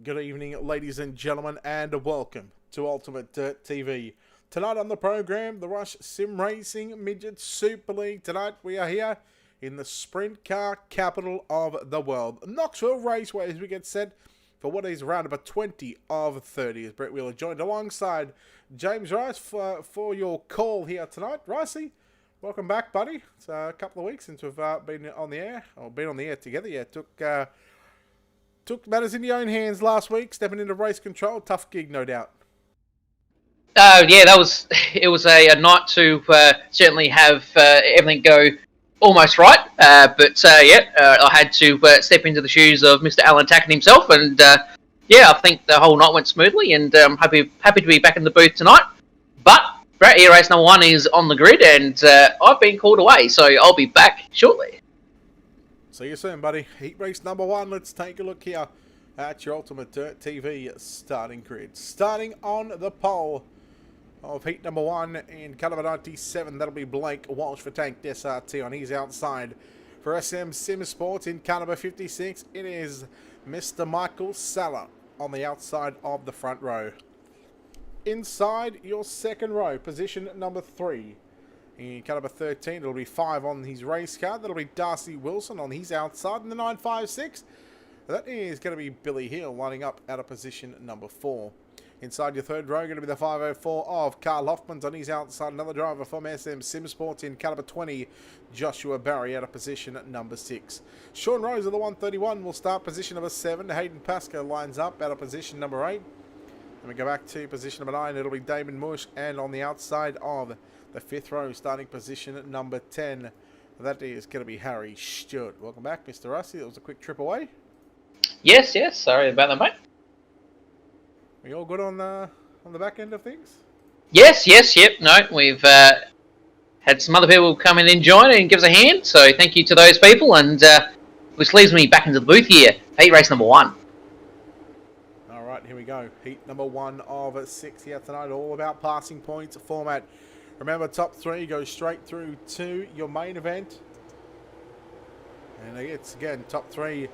Good evening, ladies and gentlemen, and welcome to Ultimate Dirt TV. Tonight on the program, the Rush Sim Racing Midget Super League. Tonight we are here in the sprint car capital of the world, Knoxville Raceway, as we get set for what is round number 20 of 30. As Brett Wheeler joined alongside James Rice for your call here tonight. Ricey, welcome back, buddy. It's a couple of weeks since we've been on the air, together. Yeah, took matters in your own hands last week, stepping into race control. Tough gig, no doubt. Yeah, it was a night to certainly have everything go almost right. I had to step into the shoes of Mr. Alan Tacken himself, and I think the whole night went smoothly, and I'm happy to be back in the booth tonight. But race number 1 is on the grid, and I've been called away, so I'll be back shortly. See you soon, buddy. Heat race number 1. Let's take a look here at your Ultimate Dirt TV starting grid. Starting on the pole of heat number 1 in car number 97, that'll be Blake Walsh for Tank SRT on his outside. For SM Sim Sports in car number 56, it is Mr. Michael Saller on the outside of the front row. Inside your second row, position number 3. In car number 13, it'll be 5 on his race car. That'll be Darcy Wilson on his outside in the 956. That is going to be Billy Hill lining up out of position number 4. Inside your third row, going to be the 504 of Carl Hoffman's on his outside. Another driver from SM Sim Sports in car number 20, Joshua Barry out of position number 6. Sean Rose of the 131 will start position number 7. Hayden Pascoe lines up out of position number 8. Then we go back to position number 9. It'll be Damon Mush, and on the outside of the 5th row, starting position number 10, that is going to be Harry Stewart. Welcome back, Mr. Rusty. That was a quick trip away. Yes. Sorry about that, mate. Are you all good on the back end of things? Yes. Yep. No, we've had some other people come in and join and give us a hand. So thank you to those people, and which leaves me back into the booth here. Heat race number 1. All right, here we go. Heat number 1 of 6 here tonight. All about passing points format. Remember, top 3 go straight through to your main event. And it's, again, top 3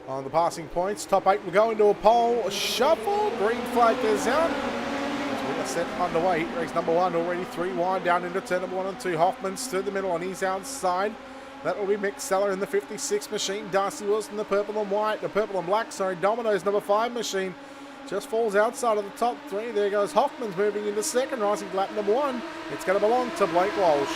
on the passing points. Top 8 will go into a pole shuffle. Green flag is out. As we are set underway. Heat race number 1 already 3 wide down into turn number 1 and 2. Hoffman's through the middle on his outside. That will be Mick Seller in the 56 machine. Darcy Wilson, the purple and black. Domino's number 5 machine. Just falls outside of the top 3. There goes Hoffman's moving into second, rising lap number 1. It's going to belong to Blake Walsh.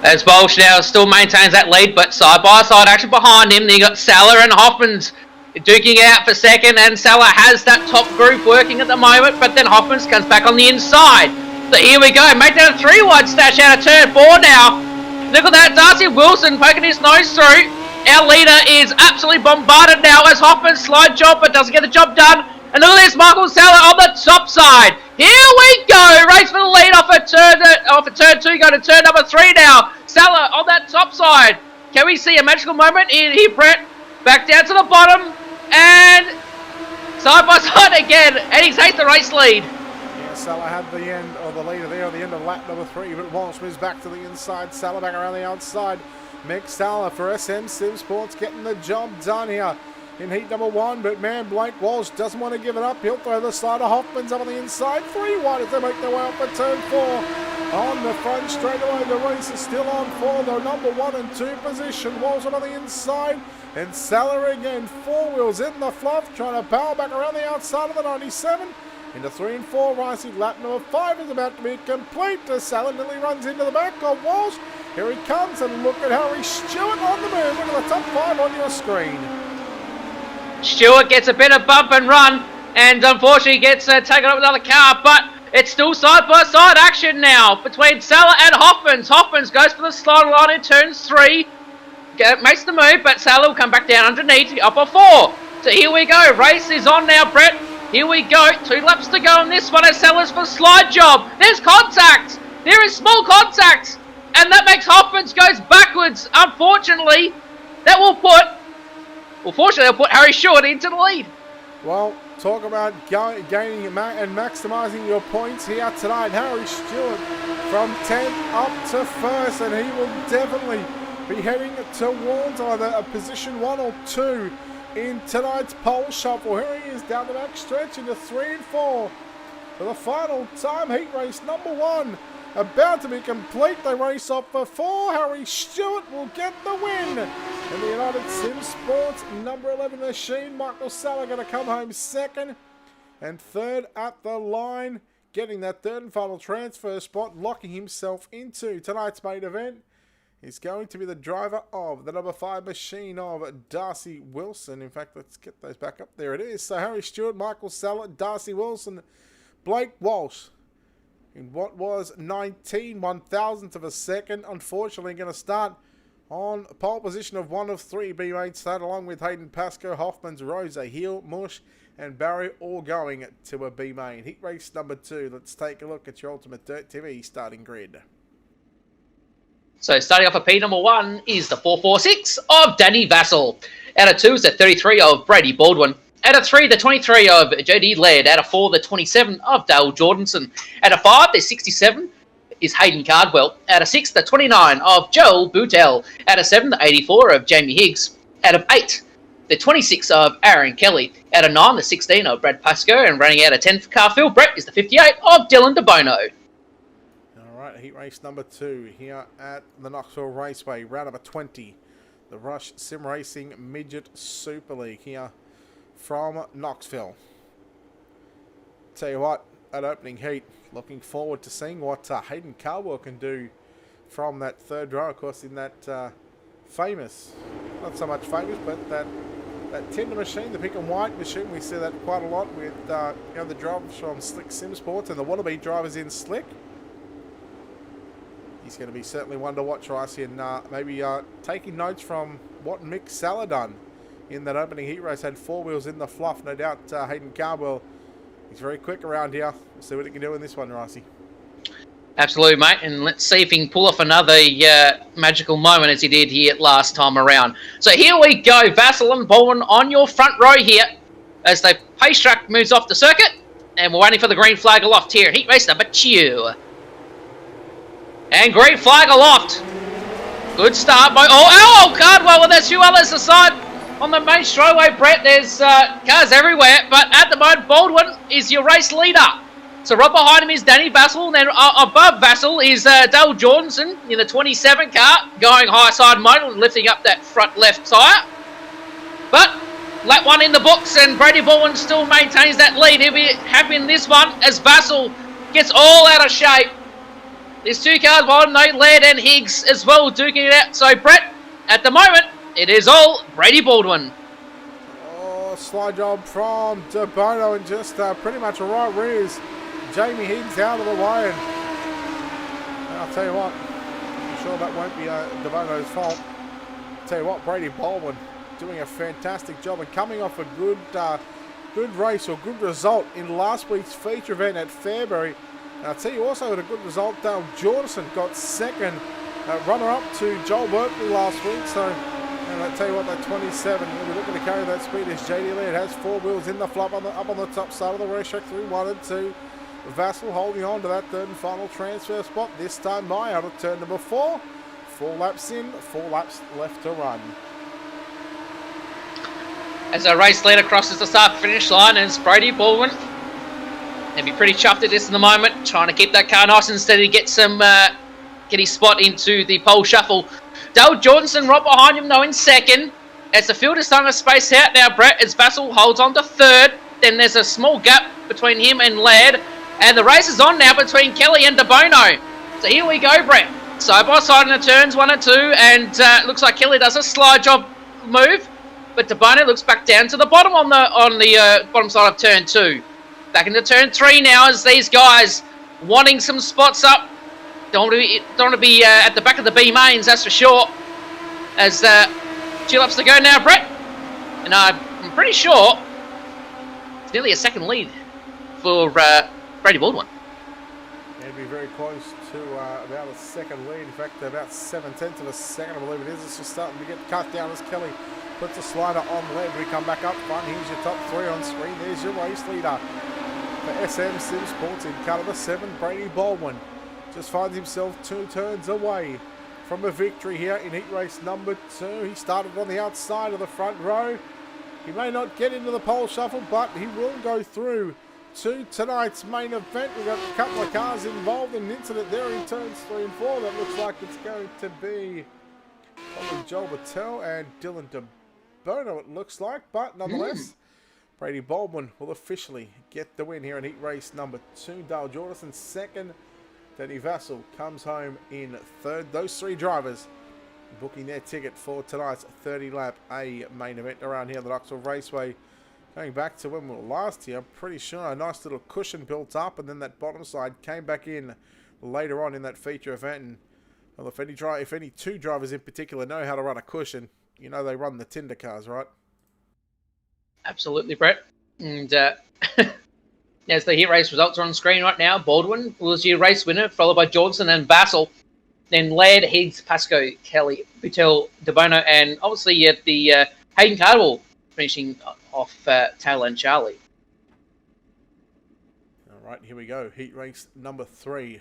As Walsh now still maintains that lead, but side-by-side action behind him. Then you got Saller and Hoffman's duking out for second, and Saller has that top group working at the moment, but then Hoffman's comes back on the inside. So here we go, make that a 3-wide stash out of turn 4 now. Look at that, Darcy Wilson poking his nose through. Our leader is absolutely bombarded now as Hoffman slide job, but doesn't get the job done. And look at this, Michael Saller on the top side. Here we go, race for the lead off a turn 2, go to turn number 3 now. Saller on that top side. Can we see a magical moment here, Brett? Back down to the bottom, and side by side again, and he takes the race lead. Yeah, Saller had the end of the leader there at the end of lap number 3, but Walsh moves back to the inside. Saller back around the outside. Mick Saller for SM Sim Sports getting the job done here in heat number 1, but man, Blake Walsh doesn't want to give it up. He'll throw the side of Hoffman's up on the inside. 3 wide as they make their way up for turn 4. On the front straight away, the race is still on for the number 1 and 2 position. Walsh on the inside, and Saller again, 4 wheels in the fluff, trying to power back around the outside of the 97. Into 3 and 4, rising lap number 5 is about to be complete. Saller nearly runs into the back of Walsh. Here he comes, and look at Harry Stewart on the move. Look at the top 5 on your screen. Stewart gets a bit of bump and run, and unfortunately gets taken up with another car, but it's still side-by-side action now between Saller and Hoffman's. Hoffman's goes for the slide line in turns 3, makes the move, but Saller will come back down underneath, up a 4. So here we go, race is on now, Brett. Here we go, 2 laps to go on this one as Saller's for slide job. There's contact, there is small contact, and that makes Hoffman's goes backwards. Unfortunately, that will fortunately, they'll put Harry Stewart into the lead. Well, talk about gaining and maximising your points here tonight. Harry Stewart from 10th up to 1st, and he will definitely be heading towards either a position 1 or 2 in tonight's pole shuffle. Here he is down the back stretch into 3 and 4 for the final time heat race number 1. About to be complete. They race off for 4. Harry Stewart will get the win. And the United Sim Sports number 11 machine, Michael Saller, going to come home second and third at the line, getting that third and final transfer spot, locking himself into tonight's main event. He's going to be the driver of the number 5 machine of Darcy Wilson. In fact, let's get those back up. There it is. So Harry Stewart, Michael Saller, Darcy Wilson, Blake Walsh in what was 19/1000th of a second. Unfortunately, going to start on pole position of 1 of 3 B-mates, that along with Hayden Pascoe, Hoffman's, Rosa, Hill, Mush, and Barry, all going to a B-main. Heat race number 2. Let's take a look at your Ultimate Dirt TV starting grid. So starting off at P number 1 is the 446 of Danny Vassell. Out of 2 is the 33 of Brady Baldwin. Out of 3, the 23 of JD Laird. Out of 4, the 27 of Dale Jordanson. Out of 5, the 67 is Hayden Cardwell. Out of 6, the 29 of Joel Boutel. Out of 7, the 84 of Jamie Higgs. Out of 8, the 26 of Aaron Kelly. Out of 9, the 16 of Brad Pascoe. And running out of 10 for Carfield Brett is the 58 of Dylan DeBono. Alright, heat race number 2 here at the Knoxville Raceway. Round number 20. The Rush Sim Racing Midget Super League here from Knoxville. Tell you what, that opening heat, looking forward to seeing what Hayden Caldwell can do from that third row. Of course, in that famous, not so much famous, but that tender machine, the pink and white machine. We see that quite a lot with you know, the drivers from Slick Sim Sports and the wannabe drivers in Slick. He's going to be certainly one to watch, Ricey, and maybe taking notes from what Mick Saller done in that opening heat race. Had 4 wheels in the fluff. No doubt Hayden Cardwell, he's very quick around here. We'll see what he can do in this one, Ricey. Absolutely, mate. And let's see if he can pull off another magical moment as he did here last time around. So here we go. Vassell and Baldwin on your front row here as the pace truck moves off the circuit. And we're waiting for the green flag aloft here. Heat race number 2. And green flag aloft. Good start by... Oh, Cardwell. Well, there's 2 others aside on the main straightaway, Brett. There's cars everywhere. But at the moment, Baldwin is your race leader. So right behind him is Danny Vassell. And then above Vassell is Dale Jordanson in the 27 car. Going high side mode, lifting up that front left tyre. But lap 1 in the books. And Brady Baldwin still maintains that lead. He'll be happy in this one as Vassell gets all out of shape. There's 2 cars behind him, Laird and Higgs as well, duking it out. So, Brett, at the moment, it is all Brady Baldwin. Oh, slide job from DeBono and just pretty much a right rears Jamie Higgs out of the way. And I'll tell you what, I'm sure that won't be DeBono's fault. I'll tell you what, Brady Baldwin doing a fantastic job and coming off a good race or good result in last week's feature event at Fairbury. And I'll tell you also had a good result. Dale Jordanson got second runner-up to Joel Berkeley last week. So, and I'll tell you what, that 27, we'll be looking to carry that speed as JD Laird has 4 wheels in the flop up on the top side of the racetrack through 1 and 2. Vassell holding on to that third and final transfer spot. This time by out of turn number 4. 4 laps in, 4 laps left to run. As our race leader crosses the start-finish line, and it's Brady Baldwin. He'll be pretty chuffed at this in the moment, trying to keep that car nice and steady, get his spot into the pole shuffle. Dale Jordanson right behind him, though, in second. As the field is starting to space out now, Brett, as Vassell holds on to third. Then there's a small gap between him and Laird. And the race is on now between Kelly and DeBono. So here we go, Brett. Side by side in the turns 1 and 2. And looks like Kelly does a slide job move. But DeBono looks back down to the bottom on the bottom side of turn 2. Back into turn 3 now as these guys wanting some spots up. Don't want to be at the back of the B mains, that's for sure. As 2 laps to go now, Brett. And I'm pretty sure it's nearly a second lead for Brady Baldwin. It'd be very close to about a second lead. In fact, about 7/10 of a second, I believe it is. It's just starting to get cut down as Kelly puts a slider on lead. We come back up front. Here's your top 3 on screen. There's your race leader. For SM Sim Sports in car number 7, Brady Baldwin just finds himself 2 turns away from a victory here in heat race number 2. He started on the outside of the front row. He may not get into the pole shuffle, but he will go through to tonight's main event. We've got a couple of cars involved in an incident there in turns 3 and 4. That looks like it's going to be probably Joel Battelle and Dylan DeBono, it looks like. But nonetheless, Brady Baldwin will officially get the win here in heat race number 2. Dale Jordison second. Danny Vassell comes home in third. Those 3 drivers booking their ticket for tonight's 30-lap A main event around here at the Knoxville Raceway. Going back to when we were last here, I'm pretty sure a nice little cushion built up, and then that bottom side came back in later on in that feature event. And well, if any 2 drivers in particular know how to run a cushion, you know they run the Tinder cars, right? Absolutely, Brett. And as the heat race results are on screen right now, Baldwin was your race winner, followed by Johnson and Vassell. Then Laird, Higgs, Pascoe, Kelly, Battelle, DeBono, and obviously you have the Hayden Cardwell finishing off Taylor and Charlie. All right, here we go. Heat race number 3.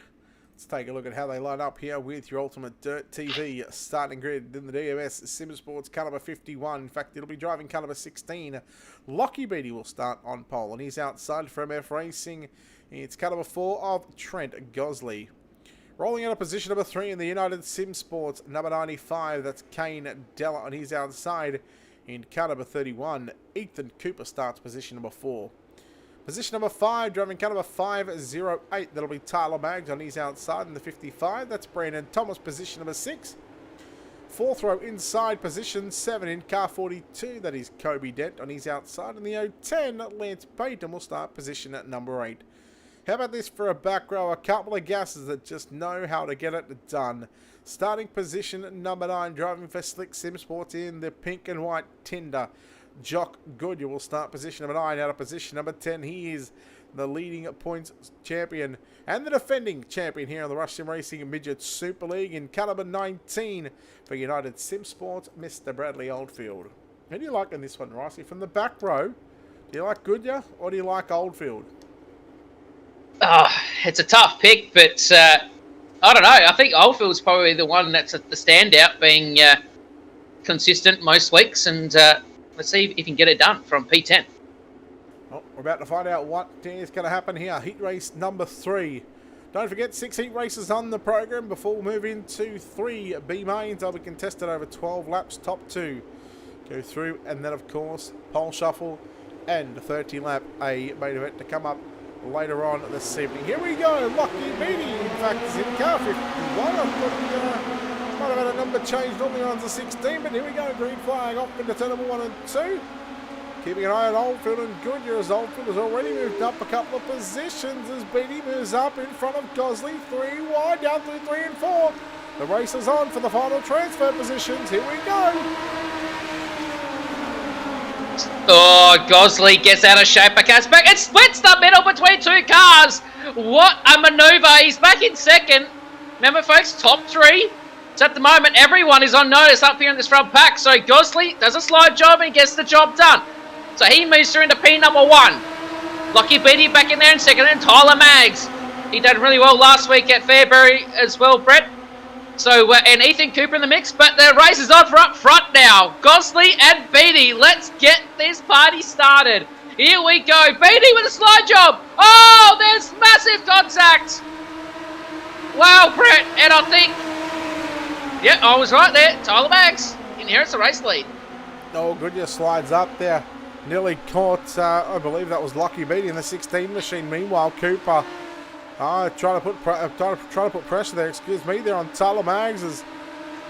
Let's take a look at how they line up here with your Ultimate Dirt TV starting grid in the DMS Sim Sports car number 51. In fact, it'll be driving car number 16. Lockie Beatty will start on pole, and he's outside from F Racing. It's car number 4 of Trent Gosley. Rolling out of position number 3 in the United Sim Sports, number 95, that's Kane Della on his outside. In car number 31, Ethan Cooper starts position number 4. Position number 5, driving car number 508, that'll be Tyler Maggs on his outside in the 55. That's Brandon Thomas, position number 6. 4th row inside, position 7 in car 42, that is Kobe Dent on his outside. In the 010, Lance Payton will start position at number 8. How about this for a back row? A couple of gases that just know how to get it done. Starting position number 9, driving for Slick Sim Sports in the pink and white Tinder. Jock Goodyear will start position number 9. Out of position number 10, he is the leading points champion and the defending champion here on the Rush Sim Racing Midget Super League. In car number 19 for United Sim Sports, Mr. Bradley Oldfield. Who do you like in this one, Ricey? From the back row, do you like Goodyear or do you like Oldfield? Oh, it's a tough pick, but I don't know. I think Oldfield's probably the one that's the standout, being consistent most weeks, and let's see if he can get it done from P10. Well, we're about to find out what is going to happen here. Heat race number 3. Don't forget, 6 heat races on the program before we move into 3 B mains. They'll be contested over 12 laps, top 2 go through, and then of course pole shuffle and 30-lap A main event to come up later on this evening. Here we go, Lockie Beatty, in fact, is in car 51. I thought might have had a number change, normally runs a 16, but here we go, green flag off into turn number 1 and 2. Keeping an eye on Oldfield and Goodyear, as Oldfield has already moved up a couple of positions as Beatty moves up in front of Gosley, 3 wide, down through 3 and 4. The race is on for the final transfer positions. Here we go. Oh, Gosley gets out of shape. Gets back. It splits the middle between 2 cars. What a maneuver. He's back in second. Remember, folks, top 3. So at the moment, everyone is on notice up here in this front pack. So Gosley does a slide job and gets the job done. So he moves through into P number 1. Lockie Beatty back in there in second, and Tyler Maggs. He did really well last week at Fairbury as well, Brett. So, and Ethan Cooper in the mix, but the race is on for up front now. Gosley and Beatty, let's get this party started. Here we go. Beatty with a slide job. Oh, there's massive contact. Wow, Brett, and I think, yeah, I was right there. Tyler Maggs inherits the race lead. Oh, Goodyear slides up there. Nearly caught, I believe that was Lockie Beatty in the 16 machine. Meanwhile, Cooper trying to put pressure there, excuse me, there on Tyler Maggs as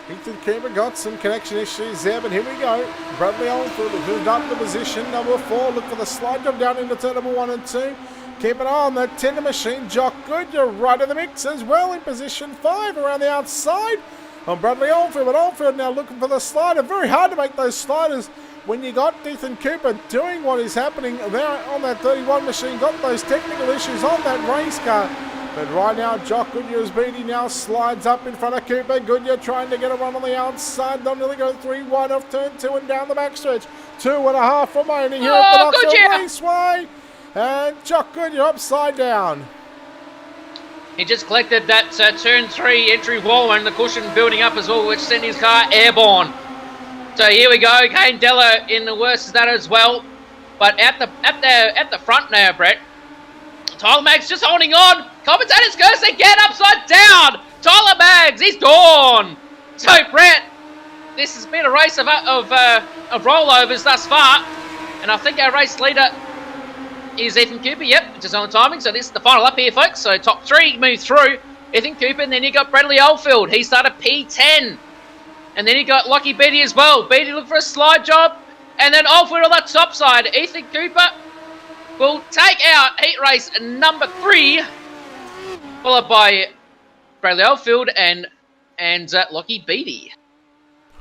Ethan Cooper got some connection issues there, but here we go. Bradley Oldfield moved up to position number 4. Look for the slide job down into turn number 1 and 2. Keep an eye on that tender machine. Jock Goodyear right in the mix as well in position 5 around the outside on Bradley Oldfield. But Oldfield now looking for the slider. Very hard to make those sliders when you got Ethan Cooper doing what is happening there on that 31 machine. Got those technical issues on that race car. But right now, Jock Goodyear's Beatty now slides up in front of Cooper. Goodyear trying to get a run on the outside. They'll nearly go 3 wide off turn 2 and down the backstretch. 2.5 remaining here at the Knoxville Raceway. And Jock Goodyear upside down. He just collected that turn 3 entry wall and the cushion building up as well, which sent his car airborne. So here we go, Kane Della in the worst of that as well. But at the front now, Brett, Tyler Maggs just holding on. Commentators curse again, upside down. Tyler Maggs, he's gone. So Brett, this has been a race of rollovers thus far, and I think our race leader is Ethan Cooper. Yep, just on the timing. So this is the final up here, folks. So top 3 move through. Ethan Cooper, and then you got Bradley Oldfield. He started P10. And then you got Lockie Beatty as well. Beatty looked for a slide job. And then Oldfield on the top side. Ethan Cooper will take out heat race number 3. Followed by Bradley Oldfield and Lockie Beatty.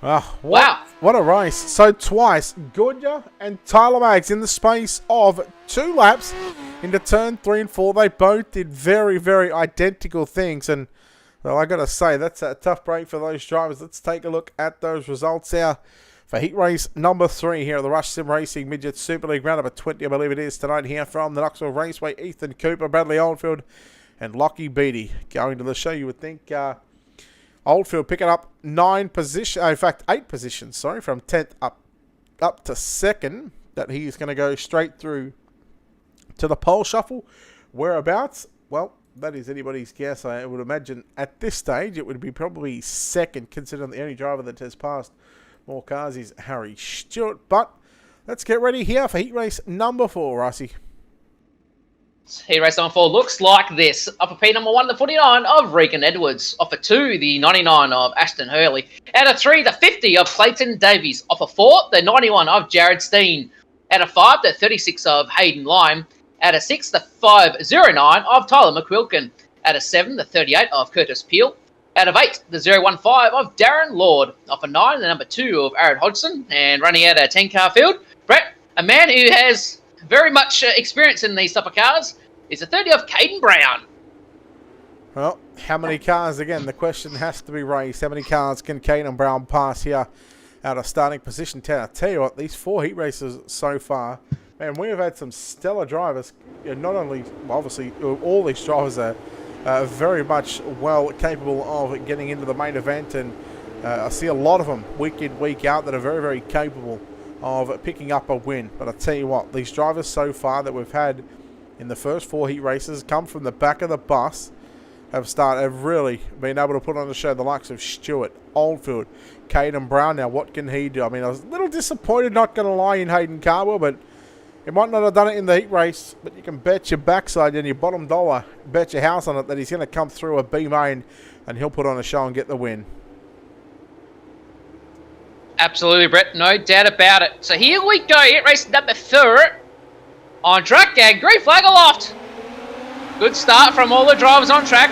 Oh, Wow. What a race. So twice, Goodyear and Tyler Maggs in the space of 2 laps into turn 3 and 4. They both did very, very identical things. And, well, I got to say, that's a tough break for those drivers. Let's take a look at those results here for heat race number 3 here at the Rush Sim Racing Midget Super League round number 20, I believe it is, tonight here from the Knoxville Raceway. Ethan Cooper, Bradley Oldfield, and Lockie Beatty going to the show. You would think Oldfield picking up 9 positions, in fact 8 positions, sorry, from 10th up to 2nd, that he's going to go straight through to the pole shuffle. Whereabouts? Well, that is anybody's guess. I would imagine at this stage it would be probably 2nd, considering the only driver that has passed more cars is Harry Stewart. But let's get ready here for heat race number 4, Rossi. Heat race number 4 looks like this. Upper P number 1, the 49 of Regan Edwards. Offer 2, the 99 of Ashton Hurley. Out of 3, the 50 of Clayton Davies. Offer 4, the 91 of Jared Steen. Out of 5, the 36 of Hayden Lime. Out of 6, the 509 of Tyler McQuilkin. Out of 7, the 38 of Curtis Peel. Out of 8, the 015 of Darren Lord. Offer 9, the number 2 of Aaron Hodgson. And running out a 10-car field, Brett, a man who has very much experience in these type of cars, is a 30 of Caden Brown. Well, how many cars, again, the question has to be raised. How many cars can Caden Brown pass here out of starting position 10? I tell you what, these 4 heat races so far, man, we have had some stellar drivers. You know, not only, obviously, all these drivers are very much well capable of getting into the main event, and I see a lot of them week in, week out that are very, very capable of picking up a win. But I tell you what, these drivers so far that we've had in the first 4 heat races come from the back of the bus, have really been able to put on the show the likes of Stewart, Oldfield, Caden Brown. Now, what can he do? I mean, I was a little disappointed, not going to lie, in Hayden Carwell, but he might not have done it in the heat race, but you can bet your backside and your bottom dollar, bet your house on it, that he's going to come through a B main and he'll put on a show and get the win. Absolutely, Brett. No doubt about it. So here we go. Heat race number 4 on track, and green flag aloft. Good start from all the drivers on track.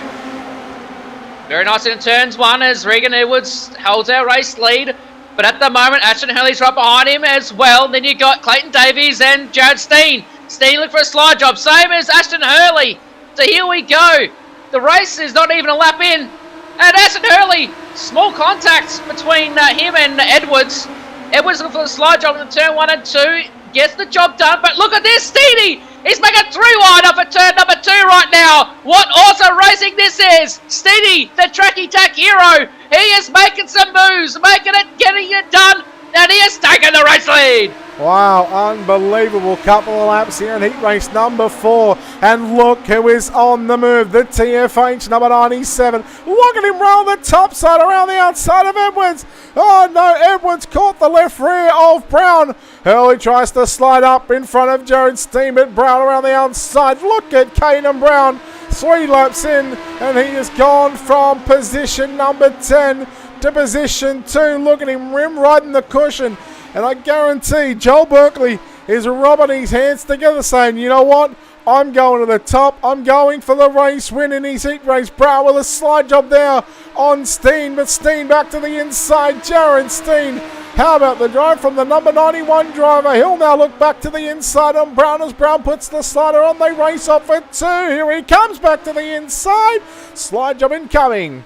Very nice in turns 1 as Regan Edwards holds our race lead. But at the moment, Ashton Hurley's right behind him as well. Then you got Clayton Davies and Jared Steen. Steen looking for a slide job, same as Ashton Hurley. So here we go. The race is not even a lap in. And Ashton Hurley, small contacts between him and Edwards. Edwards looking for the slide job in turn 1 and 2. Gets the job done, but look at this, Steenie! He's making 3 wide off at turn number 2 right now. What awesome racing this is! Steenie, the tracky tack hero. He is making some moves, making it, getting it done, and he has taken the race lead. Wow, unbelievable couple of laps here in heat race number 4. And look who is on the move, the TFH number 97. Look at him roll the top side around the outside of Edwards. Oh no, Edwards caught the left rear of Brown. Hurley tries to slide up in front of Jared Steen, but Brown around the outside. Look at Caden Brown, 3 laps in, and he has gone from position number 10 to position 2. Look at him rim riding the cushion. And I guarantee Joel Berkeley is rubbing his hands together saying, you know what? I'm going to the top. I'm going for the race win in his heat race. Brown with a slide job there on Steen, but Steen back to the inside. Jared Steen. How about the drive from the number 91 driver? He'll now look back to the inside on Brown as Brown puts the slider on. They race off at 2. Here he comes back to the inside. Slide job incoming.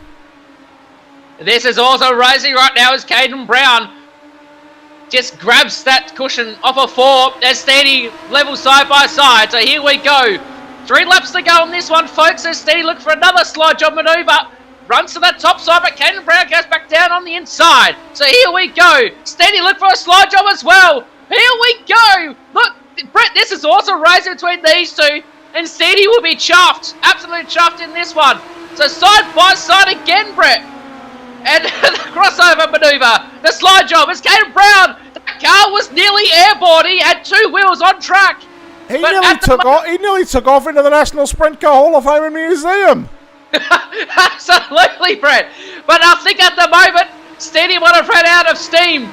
This is also racing right now as Caden Brown just grabs that cushion off a 4. As Steenie level side by side. So here we go. 3 laps to go on this one, folks. As Steenie look for another slide job manoeuvre. runs to the top side, but Caden Brown goes back down on the inside. So here we go. Steady look for a slide job as well. Here we go. Look, Brett, this is also a race between these two. And Steady will be chuffed. Absolutely chuffed in this one. So side by side again, Brett. And the crossover maneuver. The slide job is Caden Brown. The car was nearly airborne. He had two wheels on track. He nearly took off into the National Sprint Car Hall of Fame and Museum. Absolutely, Brett. But I think at the moment, Steady might have run out of steam.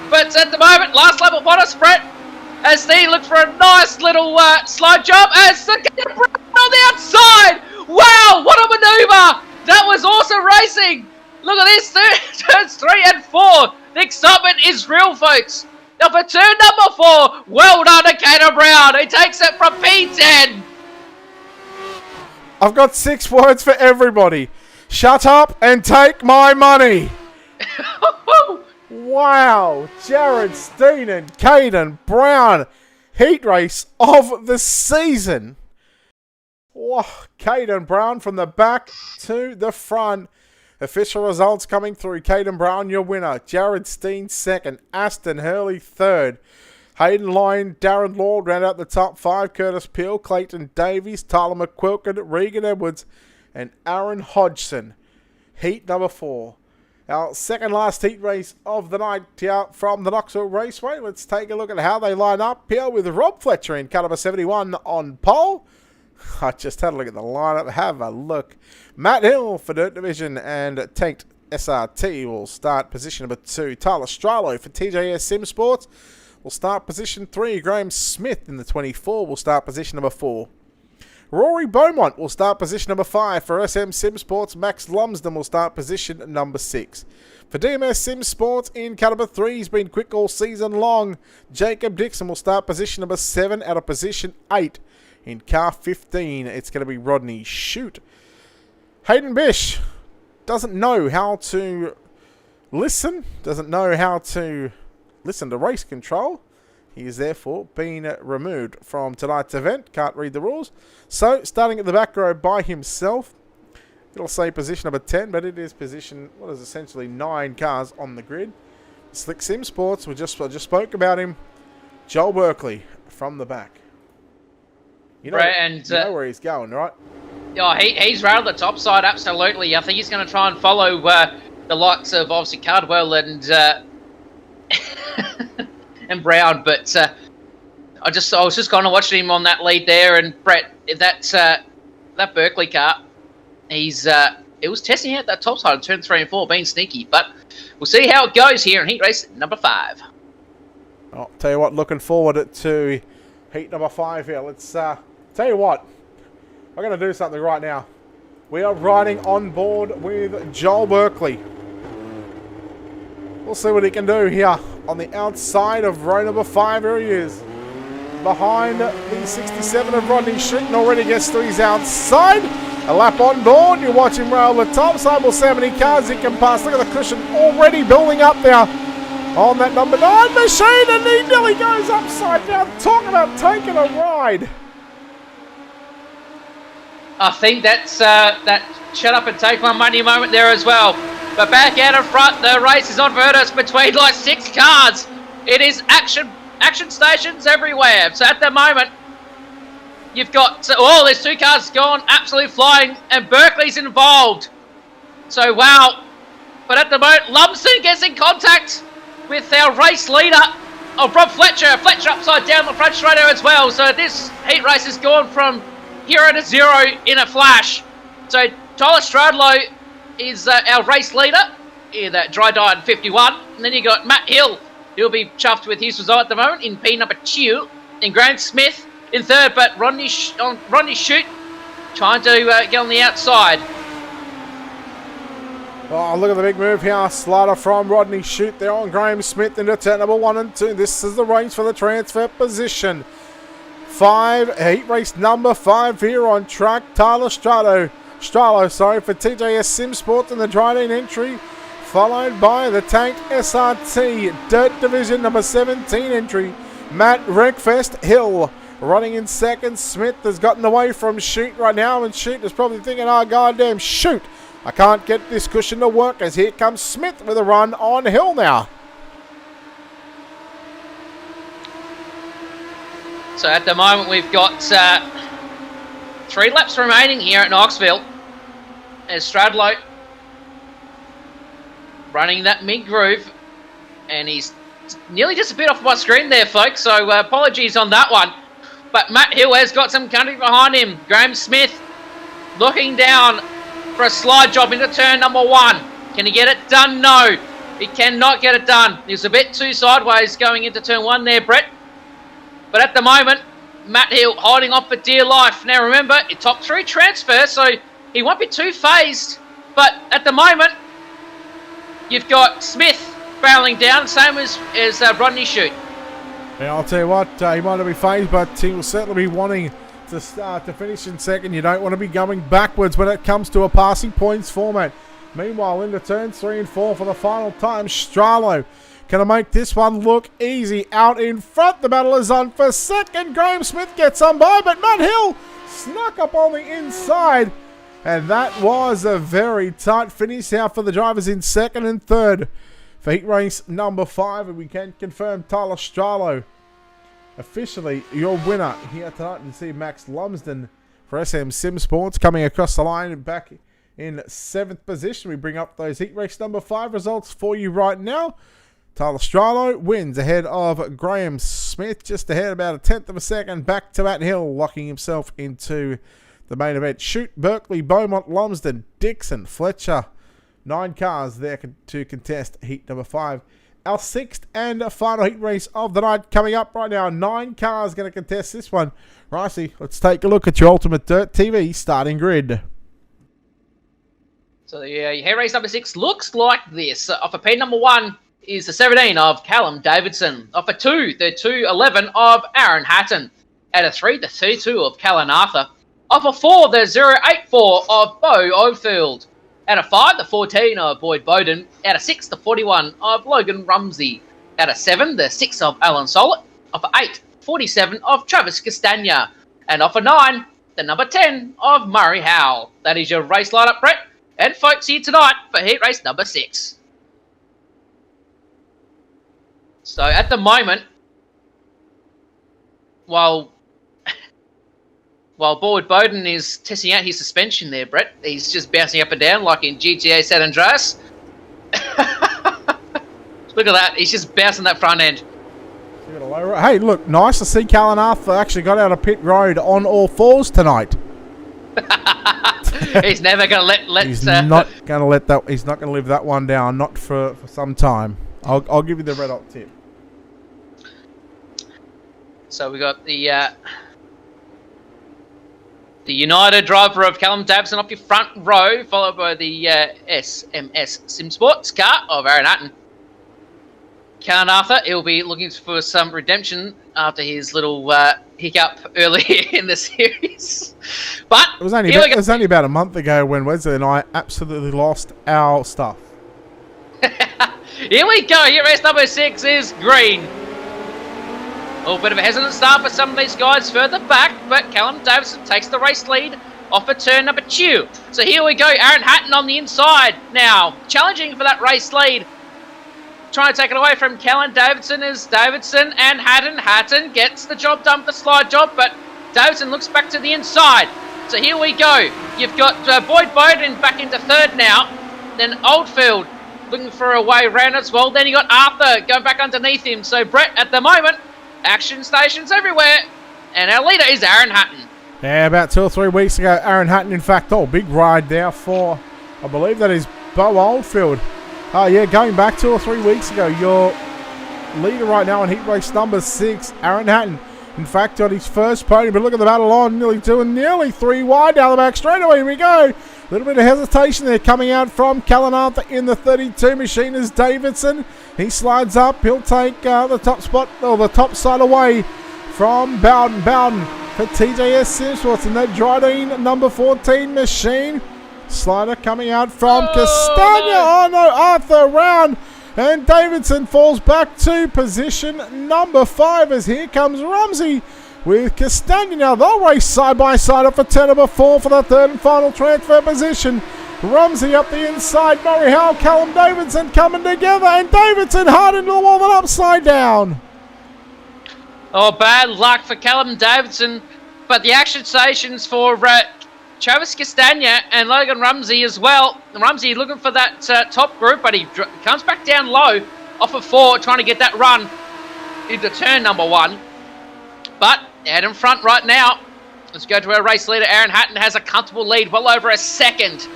But at the moment, last lap upon us, Brett, as Steady looked for a nice little slide job, as the on the outside. Wow, what a maneuver! That was awesome racing. Look at this, turns 3 and 4. The excitement is real, folks. Now for turn number 4, well done to Caden Brown. He takes it from P10. I've got 6 words for everybody. Shut up and take my money. Wow, Jared Steen and Caden Brown, heat race of the season. Wow, Caden Brown from the back to the front. Official results coming through. Caden Brown, your winner. Jared Steen, second. Aston Hurley, third. Hayden Lyon, Darren Lord round out the top 5. Curtis Peel, Clayton Davies, Tyler McQuilkin, Regan Edwards, and Aaron Hodgson. Heat number 4. Our second last heat race of the night here from the Knoxville Raceway. Let's take a look at how they line up here with Rob Fletcher in car number 71 on pole. I just had a look at the lineup. Have a look. Matt Hill for Dirt Division and Tanked SRT will start position number 2. Tyler Strilo for TJS Sim Sports will start position 3. Graham Smith in the 24 will start position number 4. Rory Beaumont will start position number 5. For SM Sim Sports, Max Lumsden will start position number 6. For DMS Sim Sports, in car number 3, he's been quick all season long. Jacob Dixon will start position number 7 out of position 8. In car 15, it's going to be Rodney Shute. Hayden Bish doesn't know how to listen to race control. He is therefore being removed from tonight's event. Can't read the rules. So, starting at the back row by himself, it'll say position number 10, but it is position, what is essentially 9 cars on the grid. Slick Sim Sports, I just spoke about him. Joel Berkeley from the back. You know, Right, you know where he's going, right? Oh, he's right on the top side, absolutely. I think he's going to try and follow the likes of, obviously, Cardwell and and Brown. But I was just kind of watching him on that lead there. And, Brett, that Berkeley car, it was testing out that top side on turn 3 and 4, being sneaky. But we'll see how it goes here in heat race number 5. I'll tell you what, looking forward to heat number 5 here. Let's tell you what, I'm going to do something right now. We are riding on board with Joel Berkeley. We'll see what he can do here on the outside of row number 5. Here he is. Behind the 67 of Rodney Shute and already gets to his outside. A lap on board. You watch him rail the top side. We'll see how many cars he can pass. Look at the cushion already building up there on that number 9 machine, and he nearly goes upside down. Talk about taking a ride. I think that's that shut up and take my money moment there as well. But back out in front, the race is on Virtus between like 6 cars. It is action stations everywhere. So at the moment, you've got, there's 2 cars gone, absolutely flying, and Berkeley's involved. So wow. But at the moment, Lumsden gets in contact with our race leader of Rob Fletcher. Fletcher upside down the front straight as well. So this heat race has gone from hero to 0 in a flash. So Tyler Stradlow is our race leader in that dry diet 51. And then you got Matt Hill. He'll be chuffed with his result at the moment in P number 2. And Graham Smith in 3rd. But Rodney Shute trying to get on the outside. Oh, look at the big move here. Slider from Rodney Shute there on Graham Smith into turn number 1 and 2. This is the race for the transfer position. 5, heat race number 5 here on track. Tyler Stralo for TJS Sim Sports in the Dryden entry, followed by the Tanked SRT Dirt Division number 17 entry. Matt Wreckfest Hill running in 2nd. Smith has gotten away from Shute right now, and Shute is probably thinking, oh, goddamn, shoot. I can't get this cushion to work as here comes Smith with a run on hill now. So at the moment we've got 3 laps remaining here at Knoxville. As Stradlow running that mid-groove, and he's nearly disappeared off my screen there, folks, so apologies on that one. But Matt Hill has got some country behind him. Graham Smith looking down for a slide job into turn number 1. Can he get it done? No, he cannot get it done. He's a bit too sideways going into turn 1 there, Brett. But at the moment, Matt Hill holding off for dear life. Now remember, it top 3 transfer, so he won't be too phased. But at the moment, you've got Smith barreling down, same as Rodney Shute. Yeah, I'll tell you what, he might not be phased, but he will certainly be wanting to start to finish in second. You don't want to be going backwards when it comes to a passing points format. Meanwhile, into turns 3 and 4 for the final time, Stralo can make this one look easy out in front. The battle is on for second. Graham Smith gets on by, but Matt Hill snuck up on the inside. And that was a very tight finish out for the drivers in second and third for heat race number 5. And we can confirm Tyler Stralo officially your winner here tonight. You see Max Lumsden for SM Sim Sports coming across the line and back in 7th position. We bring up those heat race number 5 results for you right now. Tyler Stralo wins ahead of Graham Smith, just ahead about a 1/10 of a second back to Matt Hill, locking himself into the main event. Shute, Berkeley, Beaumont, Lumsden, Dixon, Fletcher. 9 cars there to contest heat number 5. Our 6th and final heat race of the night coming up right now. 9 cars going to contest this one. Ricey, let's take a look at your Ultimate Dirt TV starting grid. So your heat race number 6 looks like this. Off of P number 1 is the 17 of Callum Davidson. Off of 2, the 211 of Aaron Hatton. Out of 3, the 32 of Callan Arthur. Off of 4, the 084 of Bo Oldfield. Out of 5, the 14 of Boyd Bowden. Out of 6, the 41 of Logan Rumsey. Out of 7, the 6 of Alan Sollett. Off of 8, 47 of Travis Castagna. And off of 9, the number 10 of Murray Howell. That is your race lineup, Brett. And folks, here tonight for heat race number 6. So at the moment, while Boyd Bowden is testing out his suspension there, Brett, he's just bouncing up and down like in GTA San Andreas. Look at that, he's just bouncing that front end. Hey, look, nice to see Callan Arthur actually got out of pit road on all fours tonight. He's never going to let he's not going to let that. He's not going to live that one down. Not for some time. I'll give you the red hot tip. So we got the United driver of Callum Davidson off your front row, followed by the SMS Sim Sports car of Aaron Hatton. Callan Arthur, he'll be looking for some redemption after his little hiccup earlier in the series. But it was only about a month ago when Wesley and I absolutely lost our stuff. Here we go. Here race number 6 is green. A little bit of a hesitant start for some of these guys further back, but Callum Davidson takes the race lead off of turn number 2. So here we go. Aaron Hatton on the inside now, challenging for that race lead. Trying to take it away from Callum Davidson is Davidson and Hatton. Hatton gets the job done for the slide job, but Davidson looks back to the inside. So here we go. You've got Boyd Bowden back into 3rd now. Then Oldfield looking for a way around as well. Then you got Arthur going back underneath him. So Brett, at the moment, action stations everywhere. And our leader is Aaron Hatton. Yeah, about 2 or 3 weeks ago, Aaron Hatton, in fact, big ride there for, I believe that is Bo Oldfield. Oh, yeah, going back 2 or 3 weeks ago, your leader right now in heat race number 6, Aaron Hatton. In fact, on his first podium, but look at the battle on, nearly 3 wide down the back straight away. Here we go. A little bit of hesitation there coming out from Callan Arthur in the 32 machine is Davidson. He slides up. He'll take the top spot, or the top side away from Bowden. Bowden for TJS Simsports in that Dryden number 14 machine. Slider coming out from Castagna. Oh no, Arthur around. And Davidson falls back to position number 5 as here comes Rumsey with Castagna. Now they'll race side by side up for turn number 4 for the 3rd and final transfer position. Rumsey up the inside. Murray Howell, Callum Davidson coming together. And Davidson hard into the wall and upside down. Oh, bad luck for Callum Davidson. But the action stations for Travis Castagna and Logan Rumsey as well. Rumsey looking for that top group, but he comes back down low off of 4, trying to get that run into turn number 1. But out in front right now. Let's go to our race leader. Aaron Hatton has a comfortable lead, well over a second.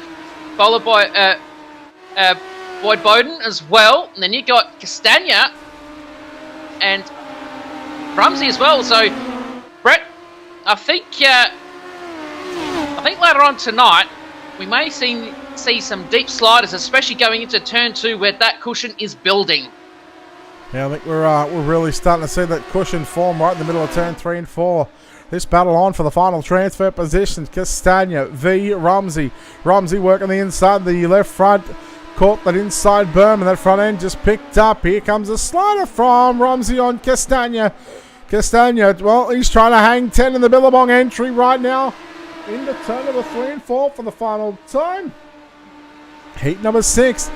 Followed by Boyd Bowden as well. And then you got Castagna and Rumsey as well. So, Brett, I think later on tonight we may see some deep sliders, especially going into turn 2 where that cushion is building. Yeah, I think we're really starting to see that cushion form right in the middle of turn 3 and 4. This battle on for the final transfer positions. Castagna v Rumsey. Rumsey working the inside, the left front. Caught that inside berm and that front end just picked up. Here comes a slider from Rumsey on Castagna. Castagna, well, he's trying to hang 10 in the Billabong entry right now. Into turn number 3 and 4 for the final time. Heat number 6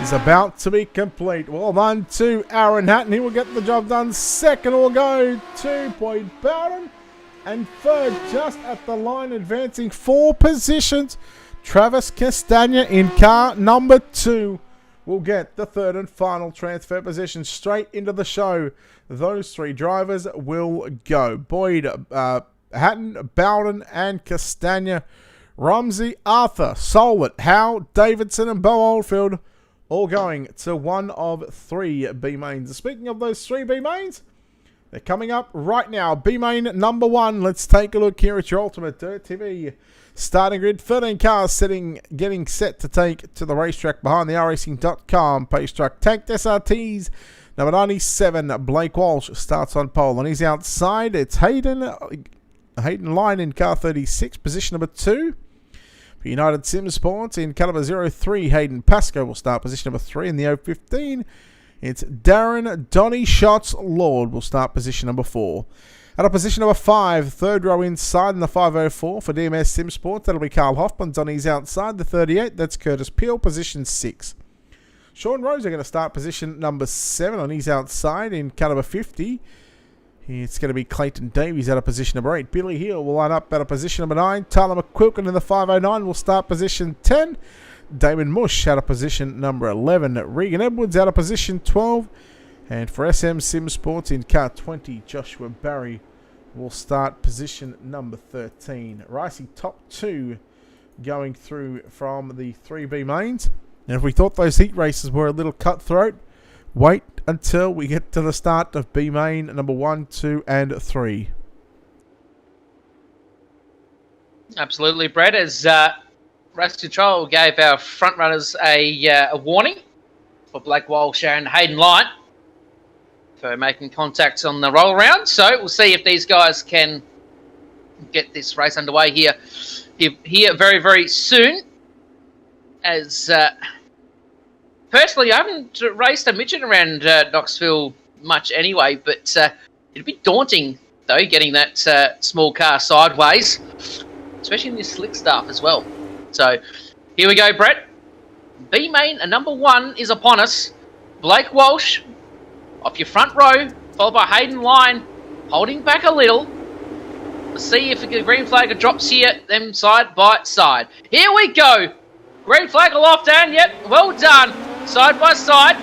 is about to be complete. Well done to Aaron Hatton. He will get the job done. Second will go to Boyd Bowden. And third, just at the line, advancing 4 positions, Travis Castagna in car number 2 will get the third and final transfer position straight into the show. Those 3 drivers will go. Boyd, Hatton, Bowden, and Castagna. Rumsey, Arthur, Solwit, Howe, Davidson, and Bo Oldfield all going to one of 3 B mains. Speaking of those 3 B mains, they're coming up right now. B-Main number 1. Let's take a look here at your Ultimate Dirt TV starting grid. 13 cars getting set to take to the racetrack behind the racing.com pace truck. Tanked SRTs. Number 97, Blake Walsh, starts on pole. On his outside, it's Hayden Line in car 36, position number 2. For United Sim Sports in caliber 03, Hayden Pascoe will start position number 3 in the 015. It's Darren Donny Shots Lord will start position number 4. At a position number 5, third row inside in the 504 for DMS Sim Sports. That'll be Carl Hoffman. Donny's outside the 38. That's Curtis Peel, position 6. Sean Rose are going to start position number 7 on his outside in caliber 50. It's going to be Clayton Davies out of position number 8. Billy Hill will line up out of position number 9. Tyler McQuilkin in the 509 will start position 10. Damon Mush out of position number 11. Regan Edwards out of position 12. And for SM Sim Sports in car 20, Joshua Barry will start position number 13. Racing top 2 going through from the 3B mains. And if we thought those heat races were a little cutthroat, wait until we get to the start of B main number 1, 2, and 3. Absolutely, Brad. As Race Control gave our front runners a warning for Blake Walsh and Hayden Light for making contacts on the roll around. So we'll see if these guys can get this race underway here very, very soon. As personally, I haven't raced a midget around Knoxville much anyway, but it'd be daunting though getting that small car sideways, especially in this slick stuff as well. So here we go, Brett. B main number 1 is upon us. Blake Walsh off your front row, followed by Hayden Line, holding back a little. Let's see if the green flag drops here, them side by side. Here we go. Green flag aloft, and yep, well done. Side by side.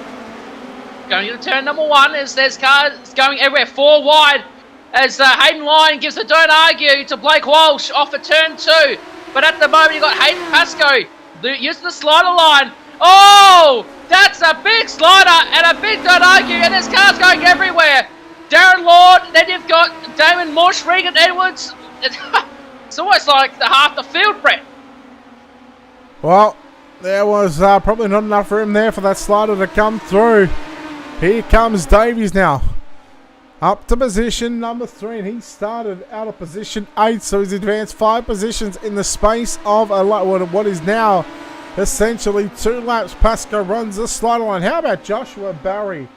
Going into turn number 1 as there's cars going everywhere. 4 wide as Hayden Line gives the don't argue to Blake Walsh off of turn 2. But at the moment, you've got Hayden Pascoe using the slider line. Oh, that's a big slider and a big don't argue, and there's cars going everywhere. Darren Lord, then you've got Damon Mush, Regan Edwards. It's almost like half the field, Brett. Well, there was probably not enough room there for that slider to come through. Here comes Davies now. Up to position number 3, and he started out of position 8, so he's advanced 5 positions in the space of what is now essentially 2 laps. Pascoe runs the slider line. How about Joshua Barry?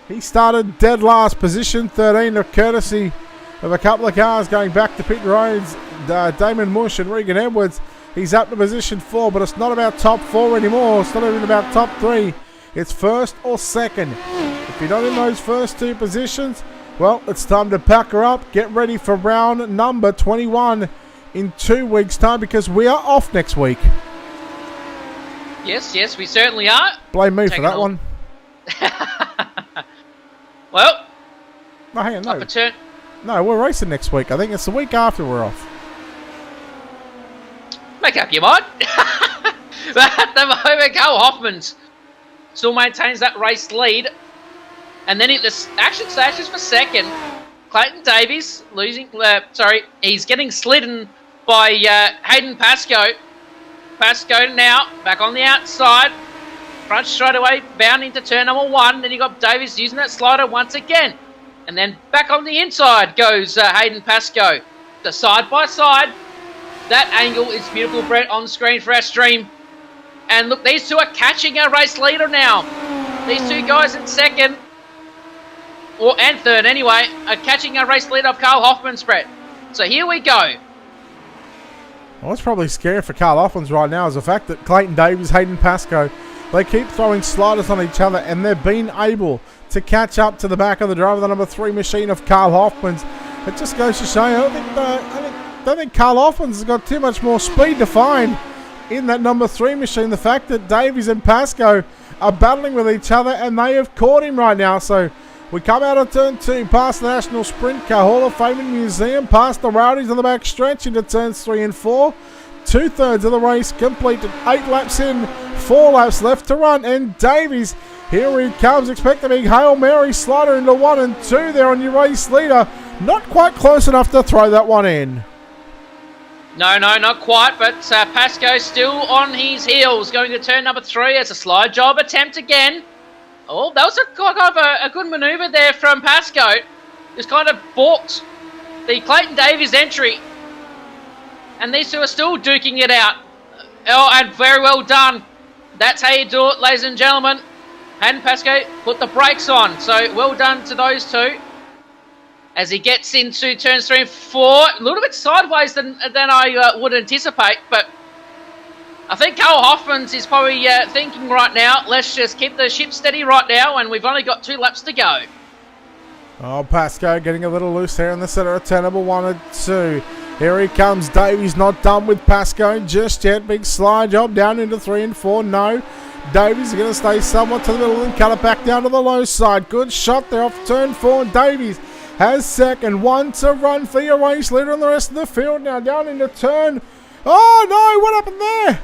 He started dead last, position 13, of courtesy of a couple of cars going back to pit roads. Damon Mush and Regan Edwards. He's up to position 4, but it's not about top 4 anymore. It's not even about top 3. It's first or second. If you're not in those first 2 positions, well, it's time to pack her up. Get ready for round number 21 in 2 weeks' time, because we are off next week. Yes, we certainly are. Blame me for that one. Well, no, hang on, no. up a turn. No, we're racing next week. I think it's the week after we're off. Make up your mind. But at the moment, Carl Hoffman's still maintains that race lead. And then the action stashes for second. Clayton Davies losing. He's getting slidden by Hayden Pascoe. Pascoe now back on the outside. Front straight away, bound into turn number 1. Then you got Davies using that slider once again. And then back on the inside goes Hayden Pascoe. So side by side. That angle is beautiful, Brett, on screen for our stream. And look, these two are catching our race leader now. These two guys in second, and third anyway, are catching our race leader of Carl Hoffman's, Brett. So here we go. Well, what's probably scary for Carl Hoffman's right now is the fact that Clayton Davies, Hayden Pascoe, they keep throwing sliders on each other, and they've been able to catch up to the back of the driver, the number 3 machine of Carl Hoffman's. It just goes to show you, I don't think Carl Hoffman's has got too much more speed to find in that number 3 machine. The fact that Davies and Pascoe are battling with each other, and they have caught him right now. So we come out of turn 2, past the National Sprint Car Hall of Fame and Museum, past the Rowdies on the back stretch into turns 3 and 4. 2/3 of the race completed, 8 laps in, 4 laps left to run, and Davies, here he comes. Expect a big Hail Mary slider into 1 and 2 there on your race leader. Not quite close enough to throw that one in. No, not quite, but Pascoe still on his heels, going to turn number 3 as a slide job attempt again. Oh, that was a good manoeuvre there from Pascoe. Just kind of balked the Clayton Davies entry. And these two are still duking it out. Oh, and very well done. That's how you do it, ladies and gentlemen. And Pascoe put the brakes on. So well done to those two. As he gets into turns 3 and 4, a little bit sideways than I would anticipate, but I think Carl Hoffman's is probably thinking right now, let's just keep the ship steady right now, and we've only got 2 laps to go. Oh, Pascoe getting a little loose here in the centre of turn number 1 and 2. Here he comes. Davies not done with Pascoe just yet. Big slide job down into 3 and 4. No. Davies is going to stay somewhat to the middle and cut it back down to the low side. Good shot there off turn 4. Davies has second. 1 to run for your race leader and the rest of the field. Now down into turn. Oh no, what happened there?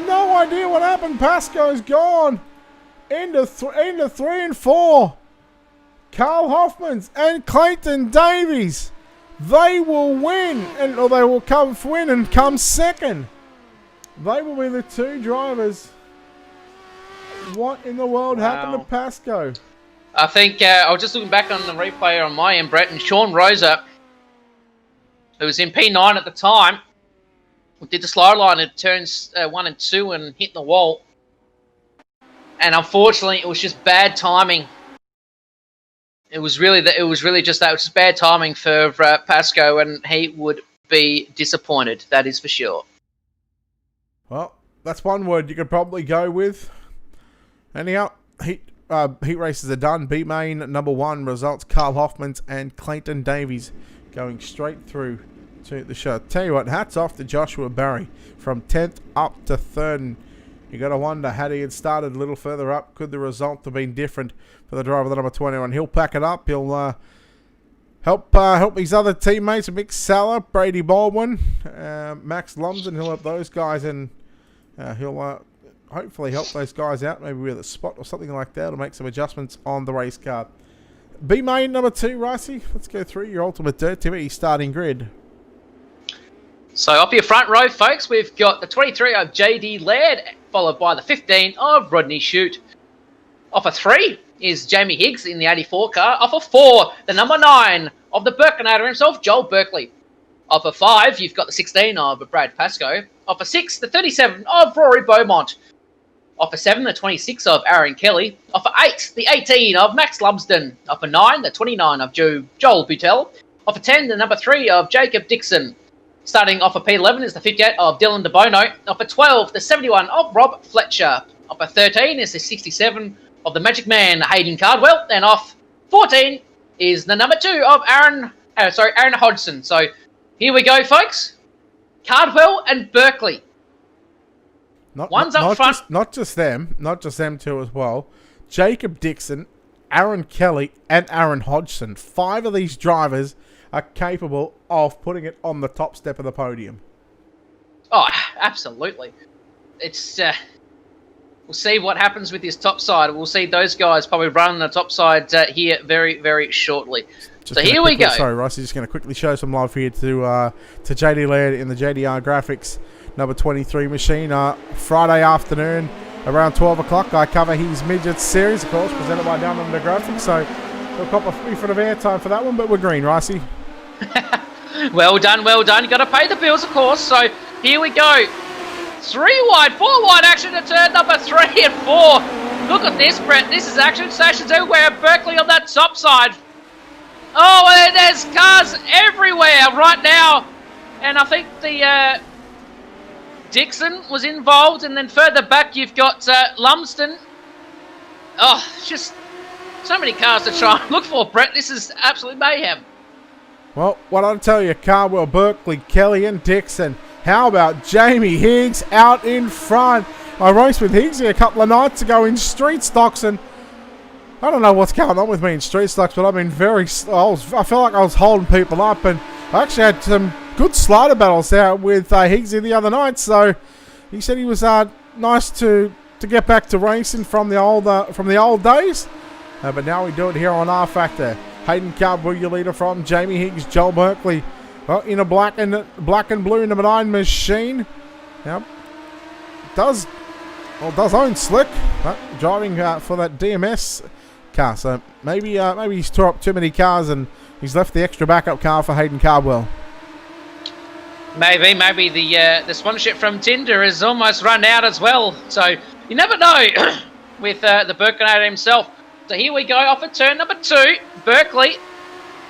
No idea what happened. Pascoe's gone. Into 3 and 4. Carl Hoffman's and Clayton Davies. They will win, or they will win and come second. They will be the 2 drivers. What in the world happened to Pascoe? I think I was just looking back on the replay on my end, Brett, and Sean Rosa, who was in P9 at the time, did the slow line at turns 1 and 2 and hit the wall. And unfortunately, it was just bad timing. It was really just that. It was just bad timing for Pascoe, and he would be disappointed. That is for sure. Well, that's one word you could probably go with. Anyhow, heat races are done. B main number 1 results: Carl Hoffman's and Clayton Davies going straight through to the show. Tell you what, hats off to Joshua Barry from 10th up to 3rd. You got to wonder, had he had started a little further up, could the result have been different for the driver of the number 21? He'll pack it up. He'll help his other teammates, Mick Saller, Brady Baldwin, Max Lumsden. He'll help those guys, and he'll hopefully help those guys out, maybe with a spot or something like that, or make some adjustments on the race card. B main number 2, Ricey. Let's go through your Ultimate Dirt TV starting grid. So up your front row, folks, we've got the 23 of JD Laird, followed by the 15 of Rodney Shute. Off a 3 is Jamie Higgs in the 84 car. Off a 4, the number 9 of the Birkinator himself, Joel Berkeley. Off a 5, you've got the 16 of Brad Pascoe. Off a 6, the 37 of Rory Beaumont. Off a 7, the 26 of Aaron Kelly. Off a 8, the 18 of Max Lumsden. Off a 9, the 29 of Joel Butel. Off a 10, the number 3 of Jacob Dixon. Starting off of P11 is the 58 of Dylan DeBono. Off of 12, the 71 of Rob Fletcher. Off of 13 is the 67 of the Magic Man, Hayden Cardwell. And off 14 is the number 2 of Aaron Hodgson. So here we go, folks. Cardwell and Berkeley. One's up front. Not just them two as well. Jacob Dixon, Aaron Kelly, and Aaron Hodgson. 5 of these drivers are capable of putting it on the top step of the podium. Oh, absolutely. It's we'll see what happens with this top side. We'll see those guys probably run the top side here very, very shortly. So here we go. Sorry, Ross, just going to quickly show some love here to JD Laird in the JDR Graphics number 23 machine. Friday afternoon around 12 o'clock, I cover his Midget series, of course, presented by Down Under Graphics. So we'll cop a free foot of airtime for that one, but we're green, Ricey. Well done, well done. You got to pay the bills, of course. So here we go. 3 wide, 4 wide action to turn number 3 and 4. Look at this, Brett. This is action stations everywhere. Berkeley on that top side. Oh, and there's cars everywhere right now. And I think the Dixon was involved. And then further back, you've got Lumsden. Oh, just so many cars to try and look for, Brett. This is absolute mayhem. Well, what I'll tell you, Cardwell, Berkeley, Kelly, and Dixon. How about Jamie Higgs out in front? I raced with Higgs a couple of nights ago in street stocks, and I don't know what's going on with me in street stocks, but I've been I felt like I was holding people up, and I actually had some good slider battles out with Higgsy the other night. So he said he was nice to get back to racing from the old days, but now we do it here on R Factor. Hayden Cardwell, your leader from Jamie Higgs, Joel Berkeley in a black and blue number 9 machine. Yep, does own Slick, driving for that DMS car. So maybe he's tore up too many cars and he's left the extra backup car for Hayden Cardwell. Maybe the sponsorship from Tinder has almost run out as well. So you never know with the Berkeley himself. So here we go off at turn number 2. Berkeley